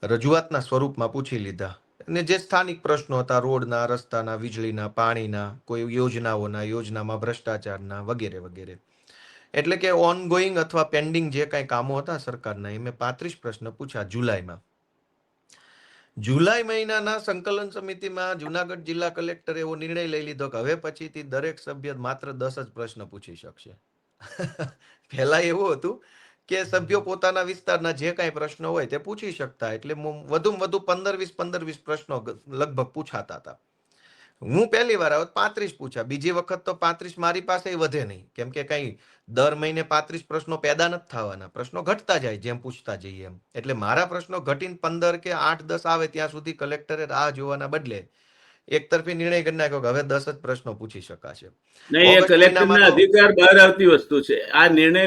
B: રજૂઆતના સ્વરૂપમાં પૂછી લીધા. અને જે સ્થાનિક પ્રશ્નો હતા, રોડના, રસ્તાના, વીજળીના, પાણીના, કોઈ યોજનામાં ભ્રષ્ટાચારના, વગેરે વગેરે. એટલે કે ઓનગોઈંગ અથવા પેન્ડિંગ જે કાંઈ કામો હતા સરકારના, એ મેં 35 પ્રશ્ન પૂછ્યા જુલાઈમાં. જુલાઈ મહિનાના સંકલન સમિતિમાં જુનાગઢ જિલ્લા કલેક્ટરે એવો નિર્ણય લઈ લીધો કે હવે પછીથી દરેક સભ્ય માત્ર 10 જ પ્રશ્ન પૂછી શકશે. પહેલા એવું હતું કે સભ્યો પોતાના વિસ્તારના જે કાંઈ પ્રશ્નો હોય તે પૂછી શકતા, એટલે વધુમાં વધુ 15-20 પ્રશ્નો લગભગ પૂછાતા હતા. હું પહેલી વાર આવ્યો 35 પૂછ્યા. બીજી વખત તો 35 મારી પાસે વધે નહીં, કેમ કે કઈ દર મહિને 35 પ્રશ્નો પેદા નથી થવાના, પ્રશ્નો ઘટતા જાય જેમ પૂછતા જઈએ એમ. એટલે મારા પ્રશ્નો ઘટીને 15 કે 8-10 આવે ત્યાં સુધી કલેક્ટરે રાહ જોવાના બદલે એક તરફી નિર્ણય કરી નાખ્યો કે હવે 10 જ પ્રશ્નો પૂછી શકાશે.
A: નહીં, એ
B: ઓગસ્ટ મહિનામાં
A: કલેક્ટરના
B: તો
A: અધિકાર બહાર આવતી વસ્તુ છે. આ નિર્ણય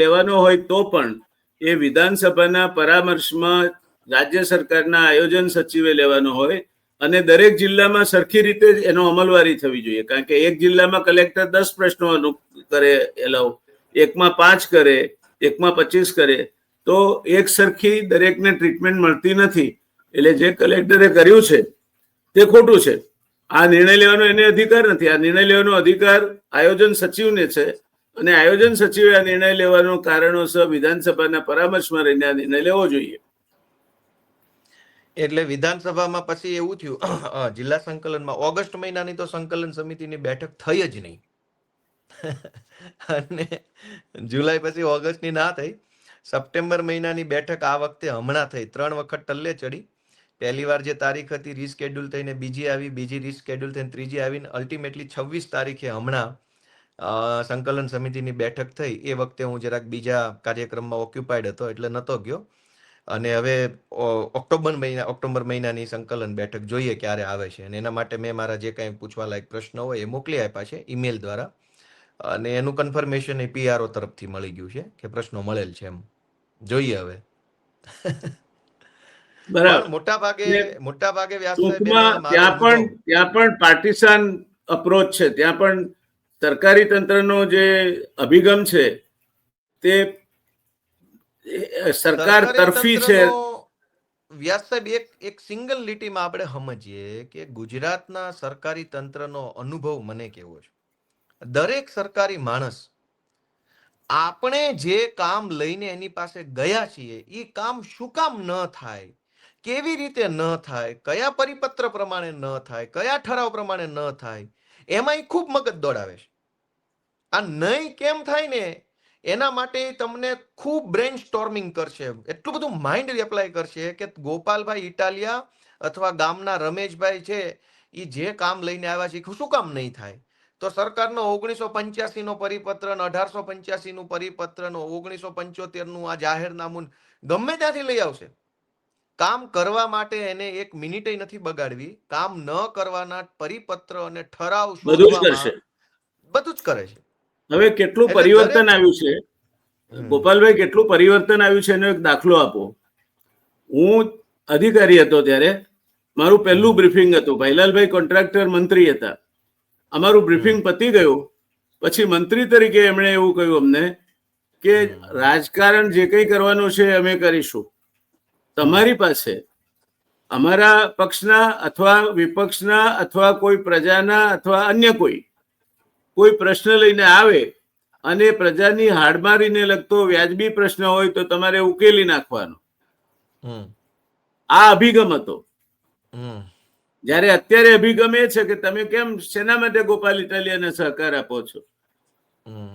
A: લેવાનો હોય તો પણ એ વિધાનસભાના પરામર્શમાં રાજ્ય સરકારના આયોજન સચિવે લેવાનો હોય અને દરેક જિલ્લામાં સરખી રીતે એનો અમલવારી થવી જોઈએ. કારણ કે એક જિલ્લામાં કલેક્ટર 10 પ્રશ્નો કરે એલાવ, એકમાં 5 કરે, એકમાં 25 કરે, તો એક સરખી દરેકને ટ્રીટમેન્ટ મળતી નથી. એટલે જે કલેક્ટરે કર્યું છે તે ખોટું છે. આ નિર્ણય લેવાનો એને અધિકાર નથી. આ નિર્ણય લેવાનો અધિકાર આયોજન સચિવને છે અને આયોજન સચિવે આ નિર્ણય લેવાનું કારણોસર વિધાનસભાના પરામર્શમાં રહીને આ નિર્ણય લેવો જોઈએ.
B: એટલે વિધાનસભામાં પછી એવું થયું, જિલ્લા સંકલનમાં ઓગસ્ટ મહિનાની તો સંકલન સમિતિની બેઠક થઈ જ નહીં. અને જુલાઈ પછી ઓગસ્ટની ના થઈ. સપ્ટેમ્બર મહિનાની બેઠક આ વખતે હમણાં થઈ. 3 વખત ટલ્લે ચડી. પહેલી વાર જે તારીખ હતી રીસ્કેડ્યુલ થઈને બીજી આવી, બીજી રીસ્કેડ્યુલ થઈને ત્રીજી આવીને અલ્ટિમેટલી 26 તારીખે હમણાં સંકલન સમિતિની બેઠક થઈ. એ વખતે હું જરાક બીજા કાર્યક્રમમાં ઓક્યુપાઈડ હતો એટલે નહોતો ગયો. અને હવે ઓક્ટોબર મહિનાની સંકલન બેઠક જોઈએ ક્યારે આવે છે, અને એના માટે મેં મારા જે કાંઈ પૂછવા લાયક પ્રશ્નો હોય એ મોકલી આપ્યા છે ઈમેલ દ્વારા, અને એનું કન્ફર્મેશન એ પીઆરઓ તરફથી મળી ગયું છે કે પ્રશ્નો મળેલ છે. એમ જોઈએ હવે.
A: બરાબર.
B: પણ મોટા ભાગે વ્યાસ સાહેબ
A: ટૂંકમાં
B: એમાં મારો અનુભવ
A: ત્યાં પણ પાર્ટીસાન અપ્રોચ છે. ત્યાં પણ સરકારી તંત્રનો જે અભિગમ છે તે સરકાર તરફી છે.
B: વ્યાસ સાહેબ એક સિંગલ લીટીમાં આપણે સમજીએ કે ગુજરાતના સરકારી તંત્રનો અનુભવ મને કેવો છે. દરેક સરકારી માણસ આપણે જે કામ લઈને એની પાસે ગયા છીએ એ કામ શું કામ ન થાય, કેવી રીતે ન થાય, કયા પરિપત્ર પ્રમાણે ન થાય, કયા ઠરાવ પ્રમાણે ન થાય, એમાં એ ખૂબ મગજ દોડાવે છે. આ નહીં કેમ થાય ને એના માટે તમને ખૂબ બ્રેન સ્ટોર્મિંગ કરશે, એટલું બધું માઇન્ડ એપ્લાય કરશે કે ગોપાલભાઈ ઇટાલિયા અથવા ગામના રમેશભાઈ છે એ જે કામ લઈને આવ્યા છે શું કામ નહીં થાય. તો સરકારનો 1985 નો પરિપત્ર, 1885 નું પરિપત્ર, 1975 નું આ જાહેરનામું ગમે ત્યાંથી લઈ આવશે. કામ કરવા માટે એને 1 મિનિટે નથી બગાડવી. કામ ન કરવાના પરિપત્ર અને ઠરાવ શોધવામાં બધું જ કરે છે.
A: હવે કેટલું પરિવર્તન આવ્યું છે ગોપાલભાઈ, કેટલું પરિવર્તન આવ્યું છે એનો એક દાખલો આપો. હું અધિકારી હતો ત્યારે મારું પહેલું બ્રીફિંગ હતું. ભાઈલાલભાઈ કોન્ટ્રાક્ટર મંત્રી હતા. અમારું બ્રીફિંગ પતી ગયું પછી મંત્રી તરીકે એમણે એવું કહ્યું અમને કે રાજકારણ જે કંઈ કરવાનું છે અમે કરીશું, તમારી પાસે અમારા પક્ષના અથવા વિપક્ષના અથવા કોઈ પ્રજાના અથવા અન્ય કોઈ પ્રશ્ન લઈને આવે અને પ્રજાની હાડમારીને લગતો વ્યાજબી પ્રશ્ન હોય તો તમારે ઉકેલી નાખવાનો, આ અભિગમ હતો. જ્યારે અત્યારે અભિગમ એ છે કે તમે કેમ શેના માટે ગોપાલ ઇટાલિયાને સહકાર આપો છો,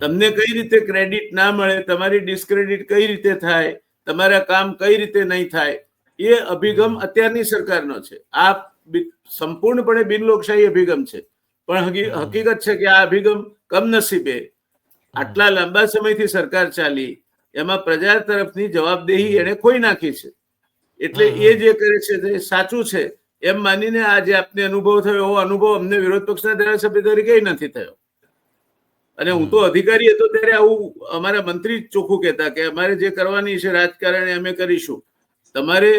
A: તમને કઈ રીતે ક્રેડિટ ના મળે, તમારી ડિસ્ક્રેડિટ કઈ રીતે થાય, તમારા કામ કઈ રીતે નહીં થાય, એ અભિગમ અત્યારની સરકારનો છે. આ સંપૂર્ણપણે બિનલોકશાહી અભિગમ છે. પણ હકીકત છે કે આ અભિગમ કમનસીબે આટલા લાંબા સમયથી સરકાર ચાલી એમાં પ્રજા તરફની જવાબદેહી એને ખોઈ નાખી છે. એટલે એ જે કરે છે તે સાચું છે એમ માનીને આજે આપને અનુભવ થયો એવો અનુભવ અમને વિરોધ પક્ષના ધારાસભ્ય તરીકે નથી થયો. અને હું તો અધિકારી હતો ત્યારે આવું અમારા મંત્રી ચોખ્ખું કહેતા કે અમારે જે કરવાની છે રાજકારણ અમે કરીશું, તમારે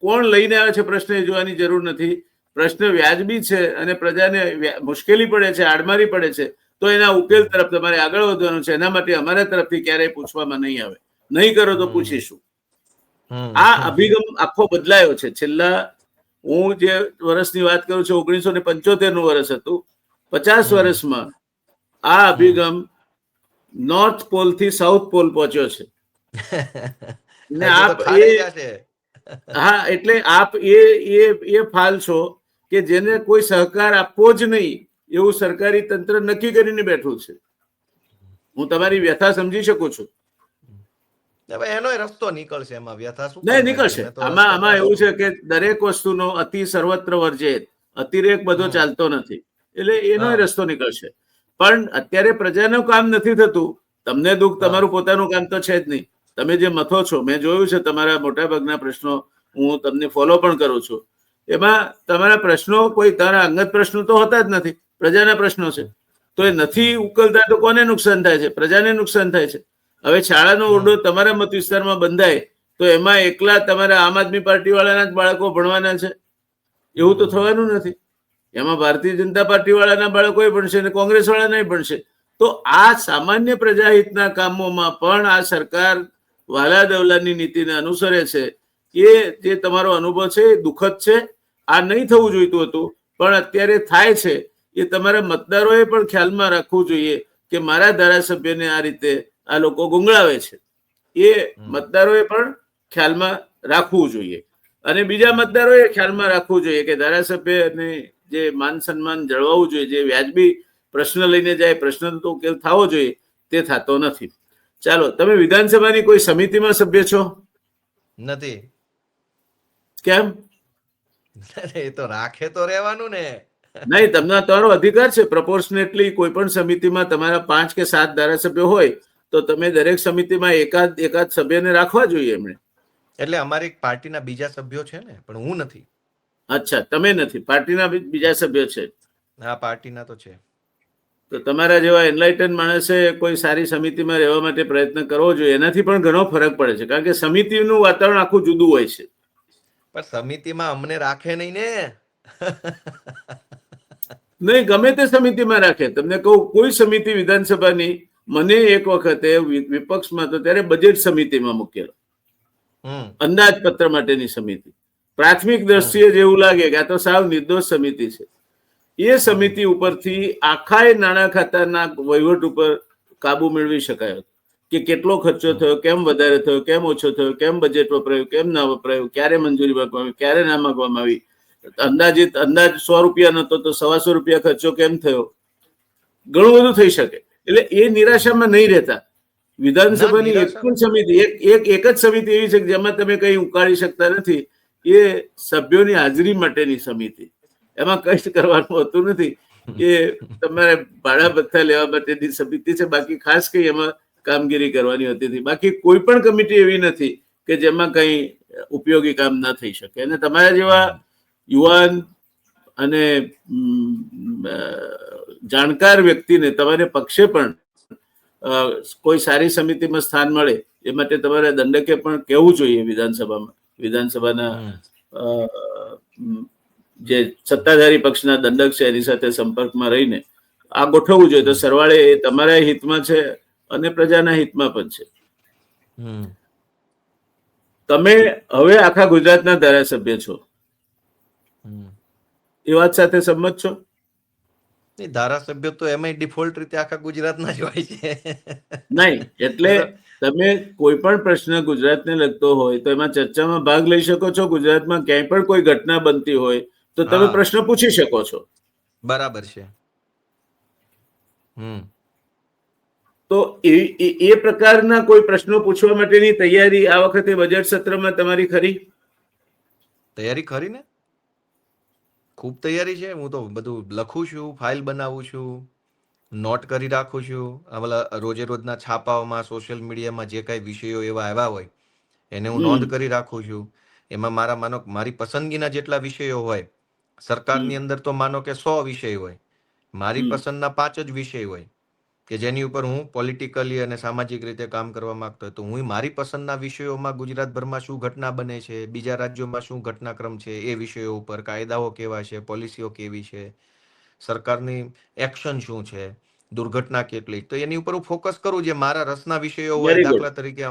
A: કોણ લઈને આવે છે પ્રશ્ન એ જોવાની જરૂર નથી. પ્રશ્ન વ્યાજબી છે અને પ્રજાને મુશ્કેલી પડે છે, આડમારી પડે છે, તો એના ઉકેલ તરફ તમારે આગળ વધવાનું છે. એના માટે અમારા તરફથી ક્યારેય પૂછવામાં નહીં આવે. નહીં કરો તો પૂછીશું. આ અભિગમ આખો બદલાયો છે. છેલ્લા હું જે વર્ષની વાત કરું છું 1975 નું વર્ષ હતું. 50 વર્ષમાં આ અભિગમ નોર્થ પોલ થી સાઉથ પોલ પહોંચ્યો છે. ને આપ હા એટલે આપ એ ફાલ છો કે જેને કોઈ સહકાર આપવો જ નહીં એવું સરકારી તંત્ર નક્કી કરીને બેઠું છે. હું તમારી વ્યથા સમજી શકું છું.
B: એનો રસ્તો નીકળશે, એમાં વ્યથા શું
A: નહીં નીકળશે. આમાં એવું છે કે દરેક વસ્તુનો અતિ સર્વત્ર વર્જેત, અતિરેક બધો ચાલતો નથી. એટલે એનો રસ્તો નીકળશે. પણ અત્યારે પ્રજાનું કામ નથી થતું. તમને દુઃખ, તમારું પોતાનું કામ તો છે જ નહીં. તમે જે મથો છો, મેં જોયું છે તમારા મોટા ભાગના પ્રશ્નો, હું તમને ફોલો પણ કરું છું. એમાં તમારા પ્રશ્નો કોઈ તારા અંગત પ્રશ્નો તો હોતા જ નથી, પ્રજાના પ્રશ્નો છે. તો એ નથી ઉકેલતા તો કોને નુકસાન થાય છે? પ્રજાને નુકસાન થાય છે. હવે શાળાનો ઓરડો તમારા મત વિસ્તારમાં બંધાય તો એમાં એકલા તમારા આમ આદમી પાર્ટી વાળાના જ બાળકો ભણવાના છે એવું તો થવાનું નથી. એમાં ભારતીય જનતા પાર્ટી વાળાના બાળકો ભણશે અને કોંગ્રેસ વાળાના ભણશે. તો આ સામાન્ય પ્રજાહિતના કામોમાં પણ આ સરકાર વાલા દવલાની નીતિને અનુસરે છે. એ જે તમારો અનુભવ છે એ દુઃખદ છે. આ નહીં થવું જોઈતું હતું પણ અત્યારે થાય છે. એ તમારા મતદારોએ પણ ખ્યાલમાં રાખવું જોઈએ કે મારા ધારાસભ્યને આ રીતે આ લોકો ગુંગળાવે છે. એ મતદારોએ પણ ખ્યાલમાં રાખવું જોઈએ. અને બીજા મતદારોએ ખ્યાલમાં રાખવું જોઈએ કે ધારાસભ્યને જે માન સન્માન જળવાવું જોઈએ, જે વ્યાજબી પ્રશ્ન લઈને જાય, પ્રશ્ન તો ઉકેલ થવો જોઈએ, તે થતો નથી. ચાલો, તમે વિધાનસભાની કોઈ સમિતિમાં સભ્ય છો?
B: નથી.
A: કેમ?
B: એ તો રાખે તો રહેવાનું ને.
A: નહીં, તમને તમારો અધિકાર છે. પ્રપોર્શનેટલી કોઈ પણ સમિતિમાં તમારા 5 કે 7 ધારાસભ્યો હોય તો તમે દરેક સમિતિમાં એકાદ સભ્યને રાખવા જોઈએ એમણે.
B: એટલે અમારી પાર્ટીના બીજા સભ્યો છે ને, પણ હું નથી.
A: અચ્છા, તમે નથી, પાર્ટીના બીજા સભ્યો છે.
B: હા, પાર્ટીના તો છે.
A: તો તમારા જેવા એનલાઇટન માણસે કોઈ સારી સમિતિમાં રહેવા માટે પ્રયત્ન કરવો જોઈએ. એનાથી પણ ઘણો ફરક પડે છે, કારણ કે સમિતિનું વાતાવરણ આખું જુદું હોય છે.
B: પણ સમિતિમાં અમને રાખે નહીં ને.
A: નહીં, ગમે તે સમિતિમાં રાખે. તમને કહું, કોઈ સમિતિ વિધાનસભાની, મને એક વખતે વિપક્ષમાં તો ત્યારે બજેટ સમિતિમાં મૂકેલો, અંદાજપત્ર માટેની સમિતિ. પ્રાથમિક દ્રષ્ટિએ જેવું લાગે કે આ તો સાવ નિર્દોષ સમિતિ છે. એ સમિતિ ઉપરથી આખા નાણાં ખાતાના વહીવટ ઉપર કાબુ મેળવી શકાયો કે કેટલો ખર્ચો થયો, કેમ વધારે થયો, કેમ ઓછો થયો, કેમ બજેટ વપરાયું, કેમ ના વપરાયું, ક્યારે મંજૂરી માંગવામાં આવી, ક્યારે ના માંગવામાં આવી, અંદાજ 100 રૂપિયા નતો તો 125 રૂપિયા ખર્ચો કેમ થયો. ઘણું બધું થઈ શકે. એટલે એ નિરાશામાં નહીં રહેતા. વિધાનસભાની એક પણ સમિતિ, એક જ સમિતિ એવી છે જેમાં તમે કઈ ઉકાળી શકતા નથી. એ સભ્યોની હાજરી માટેની સમિતિ. એમાં કઈ કરવાનું હોતું નથી. એ તમારે ભાડા ભથ્થા લેવા માટેની સમિતિ છે. બાકી ખાસ કઈ એમાં કામગીરી કરવાની હોતી નથી. બાકી કોઈ પણ કમિટી એવી નથી કે જેમાં કઈ ઉપયોગી કામ ના થઈ શકે. અને તમારા જેવા યુવાન અને જાણકાર વ્યક્તિને તમારે પક્ષે પણ કોઈ સારી સમિતિમાં સ્થાન મળે એ માટે તમારે દંડકે પણ કહેવું જોઈએ. વિધાનસભાના જે સત્તાધારી પક્ષના દંડક છે એની સાથે સંપર્કમાં રહીને આ ગોઠવવું જોઈએ. તો સરવાળે એ તમારા હિતમાં છે અને પ્રજાના હિતમાં પણ છે. તમે હવે આખા ગુજરાતના ધારાસભ્ય છો. એ વાત સાથે સંમત છો?
B: ધારાસભ્ય તો એમાં ડિફોલ્ટ રીતે આખા ગુજરાતના જ હોય છે.
A: નહીં, એટલે તમે કોઈ પણ પ્રશ્ન ગુજરાતને લગતો હોય તો એમાં ચર્ચામાં ભાગ લઈ શકો છો. ગુજરાતમાં ક્યાંય પણ કોઈ ઘટના બનતી હોય તો તમે પ્રશ્ન પૂછી શકો છો.
B: બરાબર છે.
A: તો એ પ્રકારના કોઈ પ્રશ્નો પૂછવા માટેની તૈયારી આ વખતે બજેટ સત્રમાં તમારી ખરી?
B: તૈયારી ખરી ને, ખૂબ તૈયારી છે. હું તો બધું લખું છું, ફાઇલ બનાવું છું, નોટ કરી રાખું છું. રોજે રોજના છાપાઓમાં, સોશિયલ મીડિયામાં જે કાંઈ વિષયો એવા આવ્યા હોય એને હું નોંધ કરી રાખું છું. એમાં મારી પસંદગીના જેટલા વિષયો હોય, સરકારની અંદર તો માનો કે 100 વિષય હોય, મારી પસંદના 5 જ વિષય હોય કે જેની ઉપર હું પોલિટિકલી અને સામાજિક રીતે કામ કરવા માંગતો હોય, તો હું મારી પસંદના વિષયોમાં ગુજરાતભરમાં શું ઘટના બને છે, બીજા રાજ્યોમાં શું ઘટનાક્રમ છે, એ વિષયો ઉપર કાયદાઓ કેવા છે, પોલિસીઓ કેવી છે, સરકારની એક્શન શું છે, દુર્ઘટના કેટલી, તો એની ઉપર હું ફોકસ કરું. જે મારા રસના વિષયો હોય, દાખલા તરીકે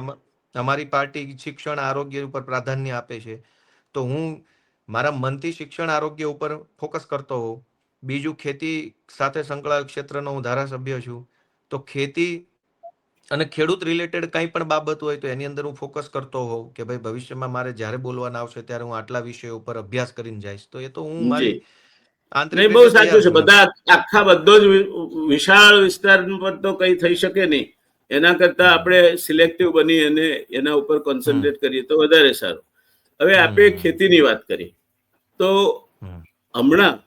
B: અમારી પાર્ટી શિક્ષણ આરોગ્ય ઉપર પ્રાધાન્ય આપે છે, તો હું મારા મનથી શિક્ષણ આરોગ્ય ઉપર ફોકસ કરતો હોઉં. બીજું, ખેતી સાથે સંકળાયેલ ક્ષેત્રનો હું ધારાસભ્ય છું, તો ખેતી અને ખેડૂત રિલેટેડ કંઈ પણ બાબત હોય તો એની અંદર હું ફોકસ કરતો હોઉં કે ભાઈ ભવિષ્યમાં મારે જ્યારે બોલવાના આવશે ત્યારે હું આટલા વિષયો ઉપર અભ્યાસ કરીને જઈશ. તો એ તો હું મારી આંતરિક
A: બહુ સાચું છે. બધા આખા બધો જ વિશાળ વિસ્તાર પર તો કઈ થઈ શકે નહીં. એના કરતા આપણે સિલેક્ટિવ બની અને એના ઉપર કોન્સન્ટ્રેટ કરીએ તો વધારે સારું. હવે આપણે ખેતીની વાત કરી તો હમણાં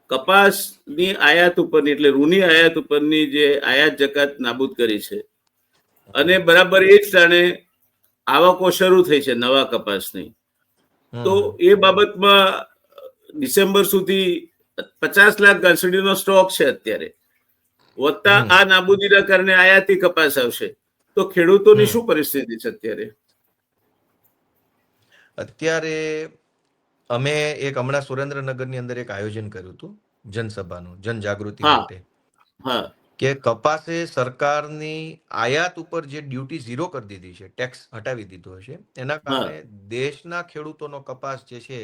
A: કપાસની આયાત ઉપરની, એટલે રૂની આયાત ઉપરની જે આયાત જકાત નાબૂદ કરી છે અને બરાબર એ જ ટાણે આવકો શરૂ થઈ છે નવા કપાસની. તો એ બાબતમાં ડિસેમ્બર સુધી 50 લાખ ઘાસડીનો સ્ટોક છે અત્યારે. વધતા આ નાબૂદીના કારણે આયાતી કપાસ આવશે તો ખેડૂતોની શું પરિસ્થિતિ છે અત્યારે?
B: અત્યારે અમે હમણાં સુરેન્દ્રનગરની અંદર એક આયોજન કર્યું હતું જનસભાનું, જનજાગૃતિ માટે, કે કપાસે સરકારની આયાત ઉપર જે ડ્યુટી 0 કરી દીધી છે, ટેક્સ હટાવી દીધો છે, એના કારણે દેશના ખેડૂતોનો કપાસ જે છે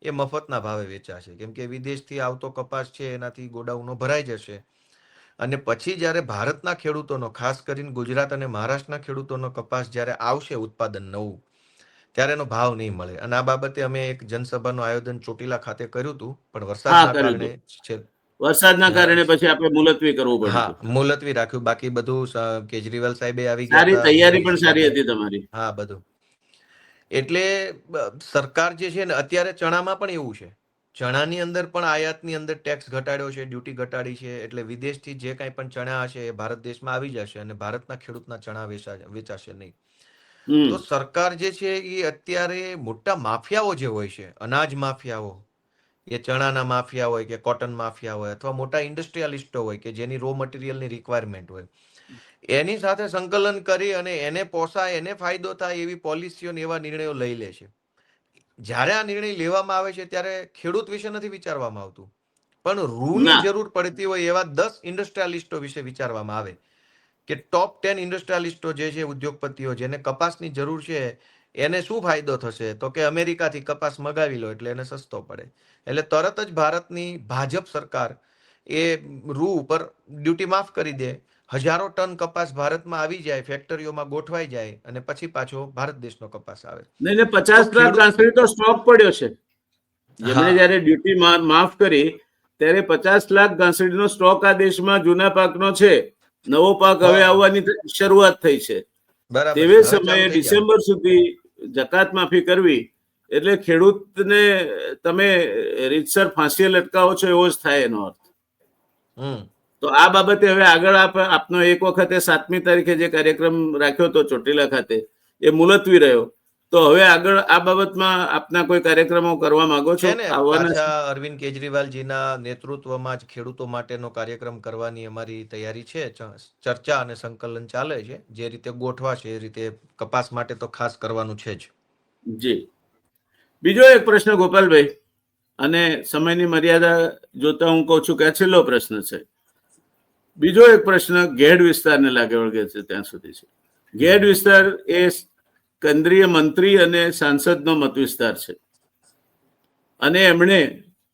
B: એ મફતના ભાવે વેચાશે. કેમ કે વિદેશથી આવતો કપાસ છે એનાથી ગોડાઉનો ભરાઈ જશે અને પછી જ્યારે ભારતના ખેડૂતોનો, ખાસ કરીને ગુજરાત અને મહારાષ્ટ્રના ખેડૂતોનો કપાસ જ્યારે આવશે ઉત્પાદન નવું, ત્યારે એનો ભાવ નહીં મળે. અને આ બાબતે અમે એક જનસભાનું આયોજન ચોટીલા ખાતે કર્યું હતું, પણ
A: વરસાદના કારણે પછી આપણે મુલતવી કરવું પડ્યું.
B: મુલતવી રાખ્યું. બાકી બધું કેજરીવાલ સાહેબે આવી
A: ગયા.
B: સારી
A: તૈયારી પણ સારી હતી તમારી.
B: હા, બધું. એટલે સરકાર જે છે ને, અત્યારે ચણામાં પણ એવું છે, ચણાની અંદર પણ આયાતની અંદર ટેક્સ ઘટાડ્યો છે, ડ્યુટી ઘટાડી છે. એટલે વિદેશથી જે કાંઈ પણ ચણા હશે એ ભારત દેશમાં આવી જશે અને ભારતના ખેડૂતના ચણા વેચાશે નહીં. તો સરકાર જે છે એ અત્યારે મોટા માફિયાઓ જે હોય છે, અનાજ માફિયાઓ, એ ચણાના માફિયા હોય કે કોટન માફિયા હોય અથવા મોટા ઇન્ડસ્ટ્રીયાલિસ્ટો હોય કે જેની રો મટીરિયલની રિક્વાયરમેન્ટ હોય, એની સાથે સંકલન કરી અને એને પોસાય, એને ફાયદો થાય એવી પોલિસીઓ એવા નિર્ણયો લઈ લે છે. જ્યારે આ નિર્ણય લેવામાં આવે છે ત્યારે ખેડૂત વિશે નથી વિચારવામાં આવતું, પણ રૂની જરૂર પડતી હોય એવા 10 ઇન્ડસ્ટ્રીયાલિસ્ટો વિશે વિચારવામાં આવે કે ટોપ 10 ઇન્ડસ્ટ્રીયાલિસ્ટો જે છે, ઉદ્યોગપતિઓ, જેને કપાસની જરૂર છે, એને શું ફાયદો થશે? તો કે અમેરિકાથી કપાસ મગાવી લો એટલે એને સસ્તો પડે. એટલે તરત જ ભારતની ભાજપ સરકાર એ રૂ ઉપર ડ્યુટી માફ કરી દે, હજારો ટન કપાસ ભારતમાં આવી જાય, ફેક્ટરીઓમાં ગોઠવાઈ જાય અને પછી પાછો ભારત દેશનો કપાસ આવે.
A: 50 લાખ ઘાસડી તો સ્ટોક પડ્યો છે. જેમણે જયારે ડ્યુટી માફ કરી ત્યારે 50 લાખ ઘાસડીનો સ્ટોક આ દેશમાં જૂના પાકનો છે. નવો પાક હવે આવવાની શરૂઆત થઈ છે. તેવે સમયે ડિસેમ્બર સુધી જકાત માફી કરવી એટલે ખેડૂતને તમે રીતસર ફાંસીએ લટકાવો છો એવો જ થાય એનો અર્થ. તો આ બાબતે હવે આગળ આપનો એક વખતે 7મી તારીખે જે કાર્યક્રમ રાખ્યો હતો ચોટીલા ખાતે એ મુલતવી રહ્યો, તો હવે આગળ આ બાબતમાં આપના કોઈ કાર્યક્રમો કરવા માંગો છો?
B: અરવિંદ કેજરીવાલજીના નેતૃત્વમાં જ ખેડૂતો માટેનો કાર્યક્રમ કરવાની અમારી તૈયારી છે. ચર્ચા અને સંકલન ચાલે છે. જે રીતે ગોઠવાશે એ રીતે કપાસ માટે તો ખાસ કરવાનું છે જ.
A: જી. બીજો એક પ્રશ્ન ગોપાલભાઈ, અને સમયની મર્યાદા જોતા હું કહું છું કે આ છેલ્લો પ્રશ્ન છે. બીજો એક પ્રશ્ન ગેડ વિસ્તારને લાગે વળગે છે ત્યાં સુધી છે. ગેડ વિસ્તાર એ કેન્દ્રીય મંત્રી અને સાંસદનો મત વિસ્તાર છે. અને એમણે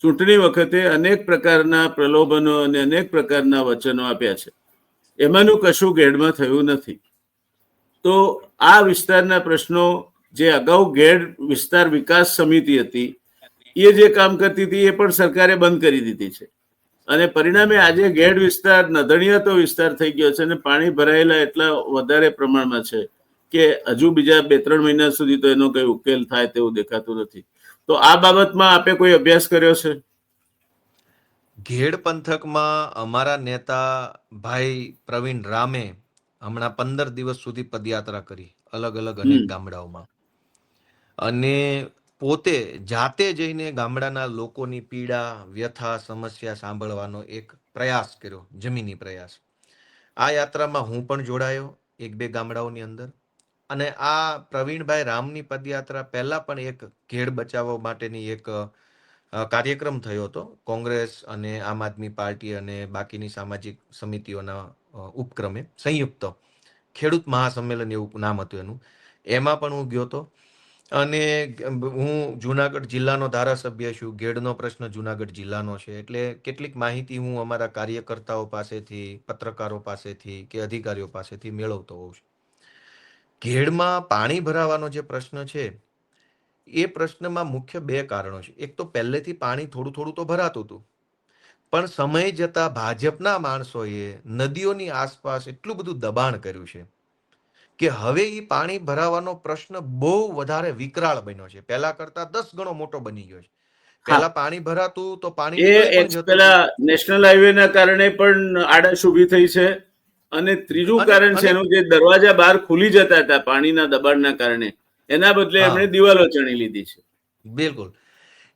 A: ચૂંટણી વખતે અનેક પ્રકારના પ્રલોભનો અને અનેક પ્રકારના વચનો આપ્યા છે. એમાંનું કશું ગેડમાં થયું નથી. તો આ વિસ્તારના પ્રશ્નો, જે અગાઉ ગેડ વિસ્તાર વિકાસ સમિતિ હતી, એ જે કામ કરતી હતી એ પણ સરકારે બંધ કરી દીધી છે. અને પરિણામે આજે ગેડ વિસ્તાર નધણિયાતો વિસ્તાર થઈ ગયો છે અને પાણી ભરાયેલા એટલા વધારે પ્રમાણમાં છે કે હજુ બીજા 2-3 મહિના સુધી તો એનો કઈ ઉકેલ થાય તેવું દેખાતું નથી. તો આ બાબતમાં આપે કોઈ અભ્યાસ કર્યો છે?
B: ઘેડ પંથકમાં અમારા નેતા ભાઈ પ્રવીણ રામે હમણાં 15 દિવસ સુધી પદયાત્રા કરી અલગ અલગ અનેક ગામડાઓમાં, અને પોતે જાતે જઈને ગામડાના લોકોની પીડા, વ્યથા, સમસ્યા સાંભળવાનો એક પ્રયાસ કર્યો, જમીની પ્રયાસ. આ યાત્રામાં હું પણ જોડાયો 1-2 ગામડાઓની અંદર. અને આ પ્રવીણભાઈ રામની પદયાત્રા પહેલા પણ એક ઘેડ બચાવવા માટેની એક કાર્યક્રમ થયો હતો, કોંગ્રેસ અને આમ આદમી પાર્ટી અને બાકીની સામાજિક સમિતિઓના ઉપક્રમે સંયુક્ત ખેડૂત મહાસંમેલન એવું નામ હતું એનું. એમાં પણ હું ગયો હતો. અને હું જુનાગઢ જિલ્લાનો ધારાસભ્ય છું. ઘેડનો પ્રશ્ન જુનાગઢ જિલ્લાનો છે, એટલે કેટલીક માહિતી હું અમારા કાર્યકર્તાઓ પાસેથી, પત્રકારો પાસેથી કે અધિકારીઓ પાસેથી મેળવતો હોઉં છું. ઘેડમાં પાણી ભરાવાનો જે પ્રશ્ન છે, એ પ્રશ્નમાં મુખ્ય 2 કારણો છે. એક તો પહેલેથી પાણી થોડું થોડું તો ભરાતું હતું, પણ સમય જતા ભાજપના માણસોએ નદીઓની આસપાસ એટલું બધું દબાણ કર્યું છે કે હવે એ પાણી ભરાવાનો પ્રશ્ન બહુ વધારે વિકરાળ બન્યો છે. પહેલા કરતા 10 ગણો મોટો બની ગયો છે. પહેલા પાણી ભરાતું તો પાણી નીકળી પણ જતું.
A: પેલા નેશનલ હાઈવે ના કારણે પણ આડશ ઊભી થઈ છે. અને ત્રીજું કારણ છે એનું, જે દરવાજા બહાર ખુલી જતા હતા પાણીના દબાણના કારણે, એના બદલે એમણે દિવાલો ચણી લીધી છે.
B: બિલકુલ.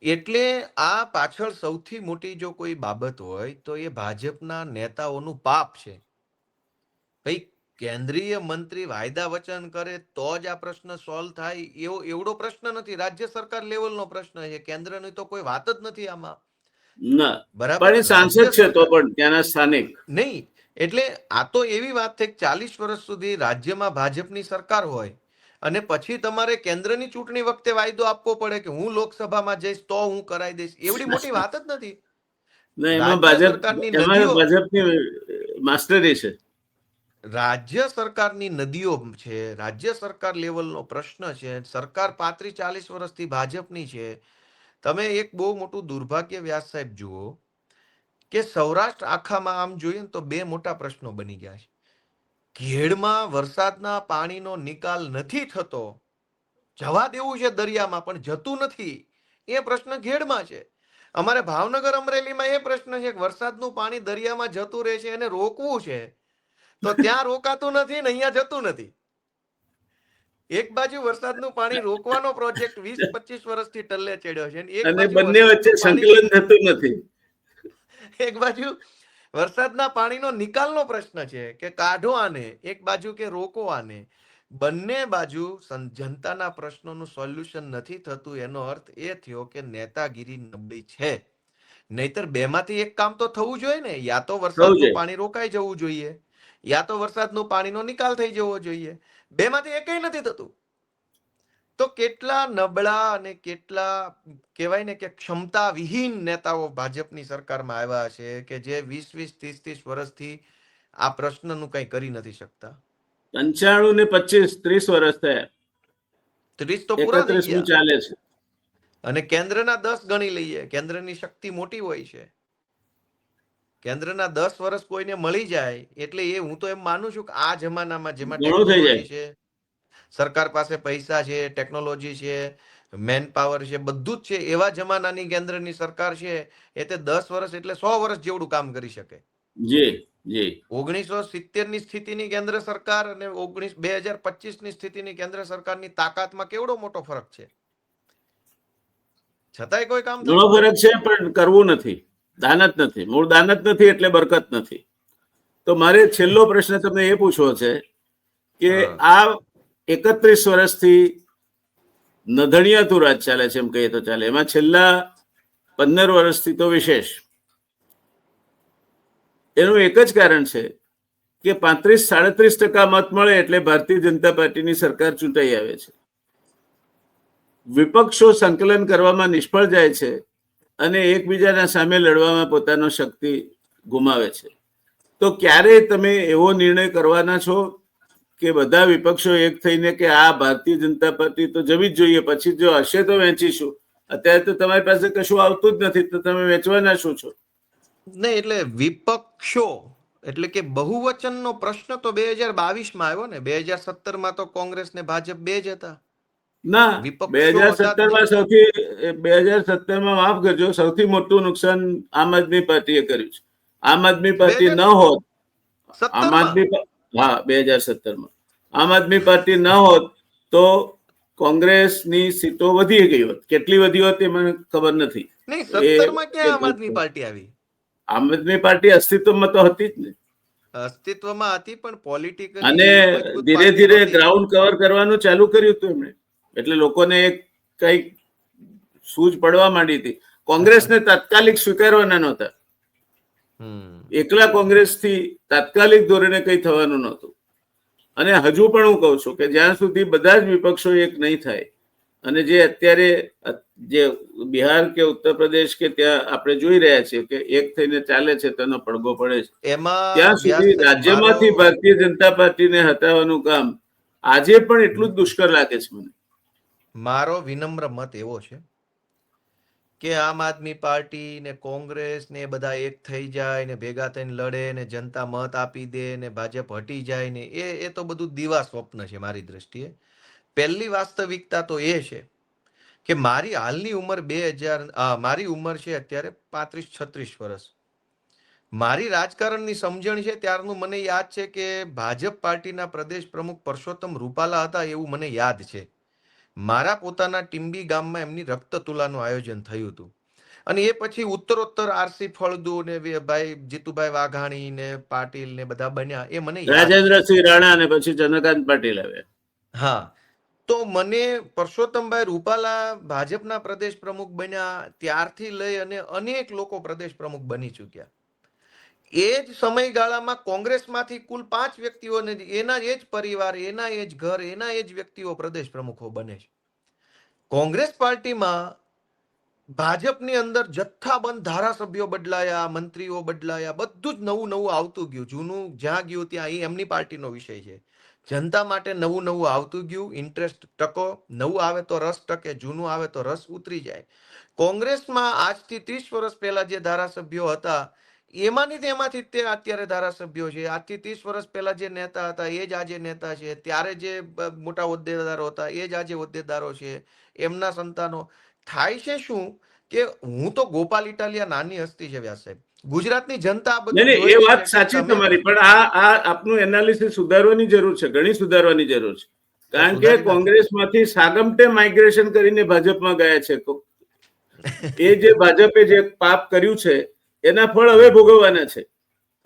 B: એટલે આ પાછળ સૌથી મોટી જો કોઈ બાબત હોય તો એ ભાજપના નેતાઓનું પાપ છે. ભાઈ, કેન્દ્રીય મંત્રી વાયદા વચન કરે તો જ આ પ્રશ્ન સોલ્વ થાય એવડો પ્રશ્ન નથી. રાજ્ય સરકાર લેવલનો પ્રશ્ન છે. કેન્દ્રની તો કોઈ વાત જ નથી આમાં.
A: ના,
B: બરાબર,
A: પણ સાંસદ છે તો પણ ત્યાંના સ્થાનિક
B: નહીં. એટલે આ તો એવી વાત છે કે 40 વર્ષ સુધી રાજ્યમાં ભાજપની સરકાર હોય અને પછી તમારે કેન્દ્રની ચૂંટણી વખતે વાયદો આપવો પડે કે હું લોકસભામાં જઈશ તો હું કરાવી દઈશ. એવડી મોટી વાત જ નથી.
A: ભાજપની માસ્ટરી છે.
B: રાજ્ય સરકારની નદીઓ છે, રાજ્ય સરકાર લેવલનો પ્રશ્ન છે. સરકાર 35-40 વર્ષથી ભાજપની છે. તમે એક બહુ મોટું દુર્ભાગ્ય વ્યાસ સાહેબ જુઓ કે સૌરાષ્ટ્ર આખામાં આમ જોઈએ ને તો 2 મોટા પ્રશ્નો બની ગયા છે. ઘેડમાં વરસાદના પાણીનો નિકાલ નથી થતો, જવા દેવું છે દરિયામાં પણ જતું નથી, એ પ્રશ્ન ઘેડમાં છે. અમારે ભાવનગર, અમરેલીમાં એ પ્રશ્ન છે કે વરસાદનું પાણી દરિયામાં જતું રહે છે, એને રોકવું છે તો ત્યાં રોકાતું નથી ને અહીંયા જતું નથી. એક બાજુ વરસાદનું પાણી રોકવાનો પ્રોજેક્ટ 20-25 વર્ષથી ટલ્લે ચડ્યો છે,
A: અને બંને વચ્ચે સંકલન થતું નથી.
B: એક બાજુ વરસાદના પાણીનો નિકાલનો પ્રશ્ન છે કે કાઢો આને, એક બાજુ કે રોકો આને. બંને બાજુ જનતાના પ્રશ્નોનું સોલ્યુશન નથી થતું. એનો અર્થ એ થયો કે નેતાગીરી નબળી છે. નહીતર 2માંથી એક કામ તો થવું જોઈએ ને. યા તો વરસાદનું પાણી રોકાઈ જવું જોઈએ, યા તો વરસાદનું પાણીનો નિકાલ થઈ જવો જોઈએ. 2માંથી એકય નથી થતું. તો કેટલા નબળા અને કેટલા કહેવાય ને કે ક્ષમતા વિહીન નેતાઓ ભાજપની સરકારમાં આવ્યા છે કે જે 20-20, 30-30 વર્ષથી આ પ્રશ્નનું કંઈ કરી નથી શકતા.
A: 95 ને 25, 30 વર્ષ થયા.
B: 30 તો પૂરા થઈ ગયા
A: ચાલે છે.
B: અને કેન્દ્રના 10 ગણી લઈએ. કેન્દ્રની શક્તિ મોટી હોય છે. કેન્દ્રના 10 વર્ષ કોઈને મળી જાય એટલે એ, હું તો એમ માનું છું કે આ જમાનામાં જેમાં ટેકનોલોજી છે, સરકાર પાસે પૈસા છે, ટેકનોલોજી છે, મેન પાવર છે, બધું જ છે, એવા જમાનાની કેન્દ્રની સરકાર છે. એ તે 10 વર્ષ એટલે 100 વર્ષ જેવડું કામ કરી શકે.
A: જી જી.
B: 1970 ની સ્થિતિની કેન્દ્ર સરકાર અને 2025 ની સ્થિતિની કેન્દ્ર સરકારની તાકાતમાં કેવડો મોટો ફરક છે. છતાંય કોઈ કામ
A: ઘણો ફરક છે, પણ કરવું નથી. દાનત નથી, મૂળ દાનત નથી એટલે બરકત નથી. તો મારે છેલ્લો પ્રશ્ન તમને એ પૂછવો છે કે આ 31 વર્ષથી નધણિયાતું રાજ ચાલે છે, એમ કહીએ તો ચાલે. એમાં છેલ્લા 15 વર્ષથી તો વિશેષ. એનું એક જ કારણ છે કે 35-37% મત મળે એટલે ભારતીય જનતા પાર્ટીની સરકાર ચૂંટાઈ આવે છે. વિપક્ષો સંકલન કરવામાં નિષ્ફળ જાય છે અને એકબીજાના સામે લડવામાં પોતાનો શક્તિ ગુમાવે છે. તો ક્યારે તમે એવો નિર્ણય કરવાના છો કે બધા વિપક્ષો એક થઈને કે આ ભારતીય જનતા પાર્ટી તો જવી જ જોઈએ, પછી જો હશે તો વેચીશું? અત્યારે તો તમારી પાસે કશું આવતું જ નથી, તો તમે વેચવાના શું છો?
B: નહીં, એટલે વિપક્ષો એટલે કે બહુવચનનો પ્રશ્ન તો 2022માં આવ્યો ને. 2017માં તો કોંગ્રેસ ને ભાજપ બે જ હતા.
A: ના,
B: વિપક્ષો હતા જ
A: 2017માં માફ કરજો, સૌથી મોટું નુકસાન આમ આદમી પાર્ટીએ કર્યું છે. આમ આદમી પાર્ટી ન હોત, આમ આદમી 2017માં આમ આદમી પાર્ટી ન હોત તો કોંગ્રેસની સીટો વધી ગઈ હોત. કેટલી વધી હોત એ મને ખબર નથી.
B: નહીં, 17માં ક્યાં આમ આદમી પાર્ટી આવી?
A: આમ આદમી પાર્ટી અસ્તિત્વમાં તો હતી જ ને.
B: અસ્તિત્વમાં હતી, પણ પોલિટિકલી
A: અને ધીરે ધીરે ગ્રાઉન્ડ કવર કરવાનું ચાલુ કર્યું હતું એમણે, એટલે લોકોને એક કઈક સૂઝ પડવા માંડી હતી. કોંગ્રેસને તાત્કાલિક સ્વીકારવાના નહોતા. એકલા કોંગ્રેસથી તાત્કાલિક ધોરણે કઈ થવાનું નહોતું. અને હજુ પણ હું કહું છું કે જ્યાં સુધી બધા જ વિપક્ષો એક નહીં થાય, અને જે અત્યારે જે બિહાર કે ઉત્તર પ્રદેશ કે ત્યાં આપણે જોઈ રહ્યા છીએ કે એક થઈને ચાલે છે, તેનો પડઘો પડે છે, ત્યાં સુધી રાજ્યમાંથી ભારતીય જનતા પાર્ટીને હટાવવાનું કામ આજે પણ એટલું જ દુષ્કર લાગે છે મને.
B: મારો વિનમ્ર મત એવો છે કે આમ આદમી પાર્ટી ને કોંગ્રેસ ને બધા એક થઈ જાય ને ભેગા થઈને લડે ને જનતા મત આપી દે ને ભાજપ હટી જાય ને એ તો બધું દીવા સ્વપ્ન છે મારી દ્રષ્ટિએ. પહેલી વાસ્તવિકતા તો એ છે કે મારી હાલની ઉંમર મારી ઉંમર છે અત્યારે 35-36 વર્ષ. મારી રાજકારણની સમજણ છે ત્યારનું મને યાદ છે કે ભાજપ પાર્ટીના પ્રદેશ પ્રમુખ પરસોત્તમ રૂપાલા હતા એવું મને યાદ છે. મારા પોતાના ટીંબી ગામમાં એમની રક્ત તુલાનું આયોજન થયું હતું. અને એ પછી ઉત્તરોત્તર આરસી ફળદુ ને ભાઈ જીતુભાઈ વાઘાણી ને પાટીલ ને બધા બન્યા એ મને
A: રાજેન્દ્રસિંહ રાણા ને પછી ચંદ્રકાંત પાટીલ આવ્યા.
B: હા, તો મને પરસોત્તમભાઈ રૂપાલા ભાજપના પ્રદેશ પ્રમુખ બન્યા ત્યારથી લઈ અને અનેક લોકો પ્રદેશ પ્રમુખ બની ચૂક્યા. એ જ સમયગાળામાં કોંગ્રેસમાંથી કુલ 5 વ્યક્તિઓને એના એ જ પરિવાર, એના એ જ ઘર, એના એ જ વ્યક્તિઓ પ્રદેશ પ્રમુખો બને છે. કોંગ્રેસ પાર્ટીમાં ભાજપની અંદર જથ્થાબંધ ધારાસભ્યો બદલાયા, મંત્રીઓ બદલાયા, બધું જ નવું નવું આવતું ગયું. જૂનું જ્યાં ગયું ત્યાં એ એમની પાર્ટીનો વિષય છે. જનતા માટે નવું નવું આવતું ગયું. ઇન્ટરેસ્ટ ટકો, નવું આવે તો રસ ટકે, જૂનું આવે તો રસ ઉતરી જાય. કોંગ્રેસમાં આજથી 30 વર્ષ પહેલા જે ધારાસભ્યો હતા એમાંથી તે અત્યારે ધારાસભ્યો છે. આજથી 30 વર્ષ પહેલા જે નેતા હતા એ જ આજે નેતા છે. ત્યારે જે મોટા હોદ્દેદારો હતા એ જ આજે હોદ્દેદારો છે. એમના સંતાનો. થાય છે શું કે હું તો ગોપાલ ઇટાલિયા નાની હસ્તી છે વ્યાસ સાહેબ. ગુજરાતની જનતા આ બધું
A: એ વાત સાચી તમારી, પણ આ આપનું એનાલિસિસ સુધારવાની જરૂર છે, ઘણી સુધારવાની જરૂર છે. કારણ કે કોંગ્રેસમાંથી સાગમટે માઇગ્રેશન કરીને ભાજપમાં ગયા છે. એ જે ભાજપે જે પાપ કર્યું છે એના ફળ હવે ભોગવવાના છે.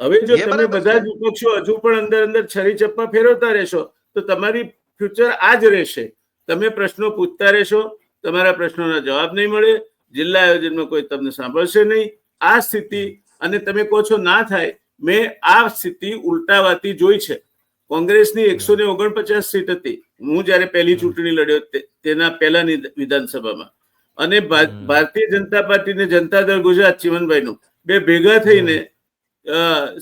A: હવે જો તમે બધા જ વિપક્ષો હજુ પણ અંદર અંદર છરી ચપ્પા ફેરવતા રહેશો તો તમારી ફ્યુચર આ જ રહેશે. તમે પ્રશ્નો પૂછતા રહેશો, તમારા પ્રશ્નોના જવાબ નહીં મળે, જિલ્લા આયોજનમાં કોઈ તમને સાંભળશે નહીં. આ સ્થિતિ, અને તમે કહો છો ના થાય, મેં આ સ્થિતિ ઉલટાવાતી જોઈ છે. કોંગ્રેસની 149 સીટ હતી હું જયારે પહેલી ચૂંટણી લડ્યો તેના પહેલાની વિધાનસભામાં, અને ભારતીય જનતા પાર્ટી ને જનતા દળ ગુજરાત ચીમનભાઈનું બે ભેગા થઈને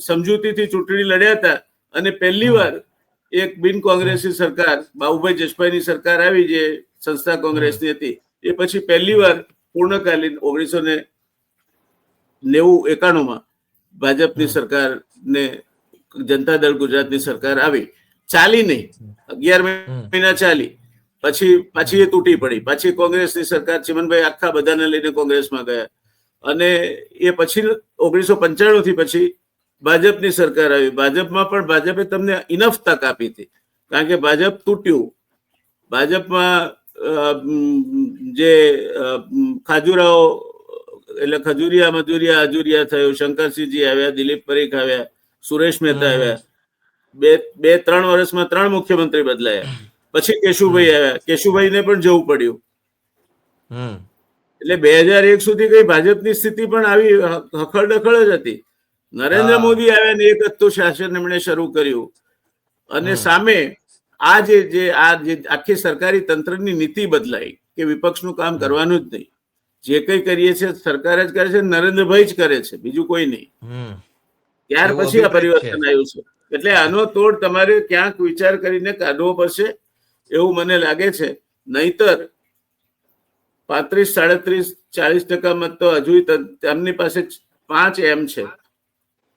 A: સમજૂતીથી ચૂંટણી લડ્યા હતા. અને પહેલી વાર એક બિન કોંગ્રેસી સરકાર, બાબુભાઈ જસભાઈની સરકાર આવી જે સંસ્થા કોંગ્રેસની હતી, એ પછી પહેલી વાર પૂર્ણકાલીન 1990-91માં ભાજપની સરકાર ને જનતા દળ ગુજરાતની સરકાર આવી. ચાલી નહીં, 11 મહિના ચાલી, પછી એ તૂટી પડી. પછી કોંગ્રેસની સરકાર, ચીમનભાઈ આખા બધાને લઈને કોંગ્રેસમાં ગયા, અને એ પછી 1995 થી પછી ભાજપની સરકાર આવી. ભાજપમાં પણ ભાજપે તમને ઇનફ તક આપી હતી, કારણ કે ભાજપ તૂટ્યું. ભાજપમાં જે ખાજુરાઓ એટલે ખજુરિયા મજુરિયા અજુરિયા થયું, શંકરસિંહજી આવ્યા, દિલીપ પરીખ આવ્યા, સુરેશ મહેતા આવ્યા. 2-3 વર્ષમાં 3 મુખ્યમંત્રી બદલાયા. પછી કેશુભાઈ આવ્યા, કેશુભાઈને પણ જવું પડ્યું. એટલે 2001 સુધી કઈ ભાજપની સ્થિતિ પણ આવી હખડદખડ જ હતી. નરેન્દ્ર મોદી આવ્યા ને એક હતું શાસન એમણે શરૂ કર્યું, અને સામે આ જે આખી સરકારી તંત્રની નીતિ બદલાઈ. કે વિપક્ષનું કામ કરવાનું જ નહીં. જે કંઈ કરીએ છીએ સરકાર જ કરે છે, નરેન્દ્રભાઈ જ કરે છે, બીજું કોઈ નહીં. ત્યાર
B: એવું
A: પછી આ
B: અભિપ્રેત છે.
A: પરિવર્તન આવ્યું છે. એટલે આનો તોડ તમારે ક્યાંક વિચાર કરીને કાઢવો પડશે એવું મને લાગે છે. નહીતર 35, 37, 40% મત તો હજુ તેમની પાસે 5 એમ છે.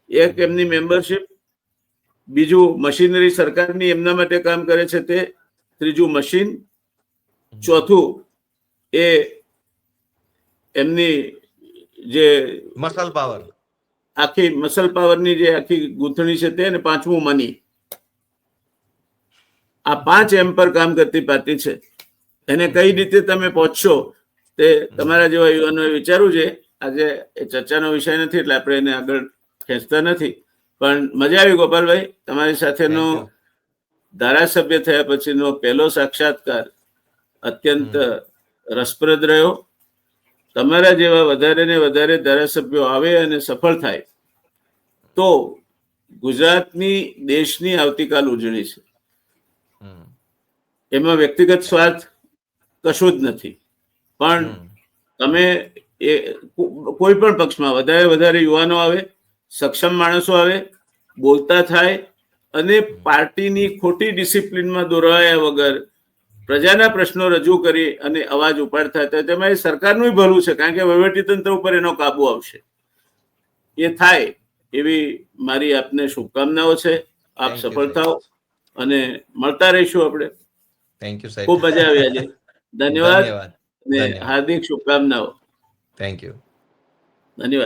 A: એક એમની મેમ્બરશિપ, બીજું મશીનરી સરકારની એમના માટે કામ કરે છે તે, ત્રીજું મશીન, ચોથું એ એમની જે
B: મસલ પાવર,
A: આખી મસલ પાવરની જે આખી ગૂંથણી છે તે, અને પાંચમું મની. આ 5 એમ પર કામ કરતી પાર્ટી છે. એને કઈ રીતે તમે પહોંચશો તે તમારા જેવા યુવાનોએ વિચારવું છે. આજે એ ચર્ચાનો વિષય નથી એટલે આપણે એને આગળ ખેંચતા નથી, પણ મજા આવી ગોપાલભાઈ. તમારી સાથેનો ધારાસભ્ય થયા પછીનો પહેલો સાક્ષાત્કાર અત્યંત રસપ્રદ રહ્યો. તમારા જેવા વધારે ને વધારે ધારાસભ્યો આવે અને સફળ થાય તો ગુજરાતની, દેશની આવતીકાલ ઉજળી છે. એમાં વ્યક્તિગત સ્વાર્થ કશું જ નથી. પણ તમે કોઈ પણ પક્ષમાં વધારે યુવાનો આવે, સક્ષમ માણસો આવે, બોલતા થાય અને પાર્ટીની ખોટી ડિસિપ્લિનમાં દોરાયા વગર પ્રજાના પ્રશ્નો રજૂ કરી અને અવાજ ઉપાડતા થાય, તેમાં સરકારનું ભલું છે, કારણ કે વહીવટીતંત્ર ઉપર એનો કાબુ આવશે. એ થાય એવી મારી આપને શુભકામનાઓ છે. આપ સફળ થાઓ અને મળતા રહીશું આપણે.
B: થેન્ક યુ સાહેબ,
A: ખૂબ મજા આવી આજે. ધન્યવાદ
B: ધન્યવાદ.
A: અને હાર્દિક શુભકામનાઓ.
B: Thank you.
A: ધન્યવાદ.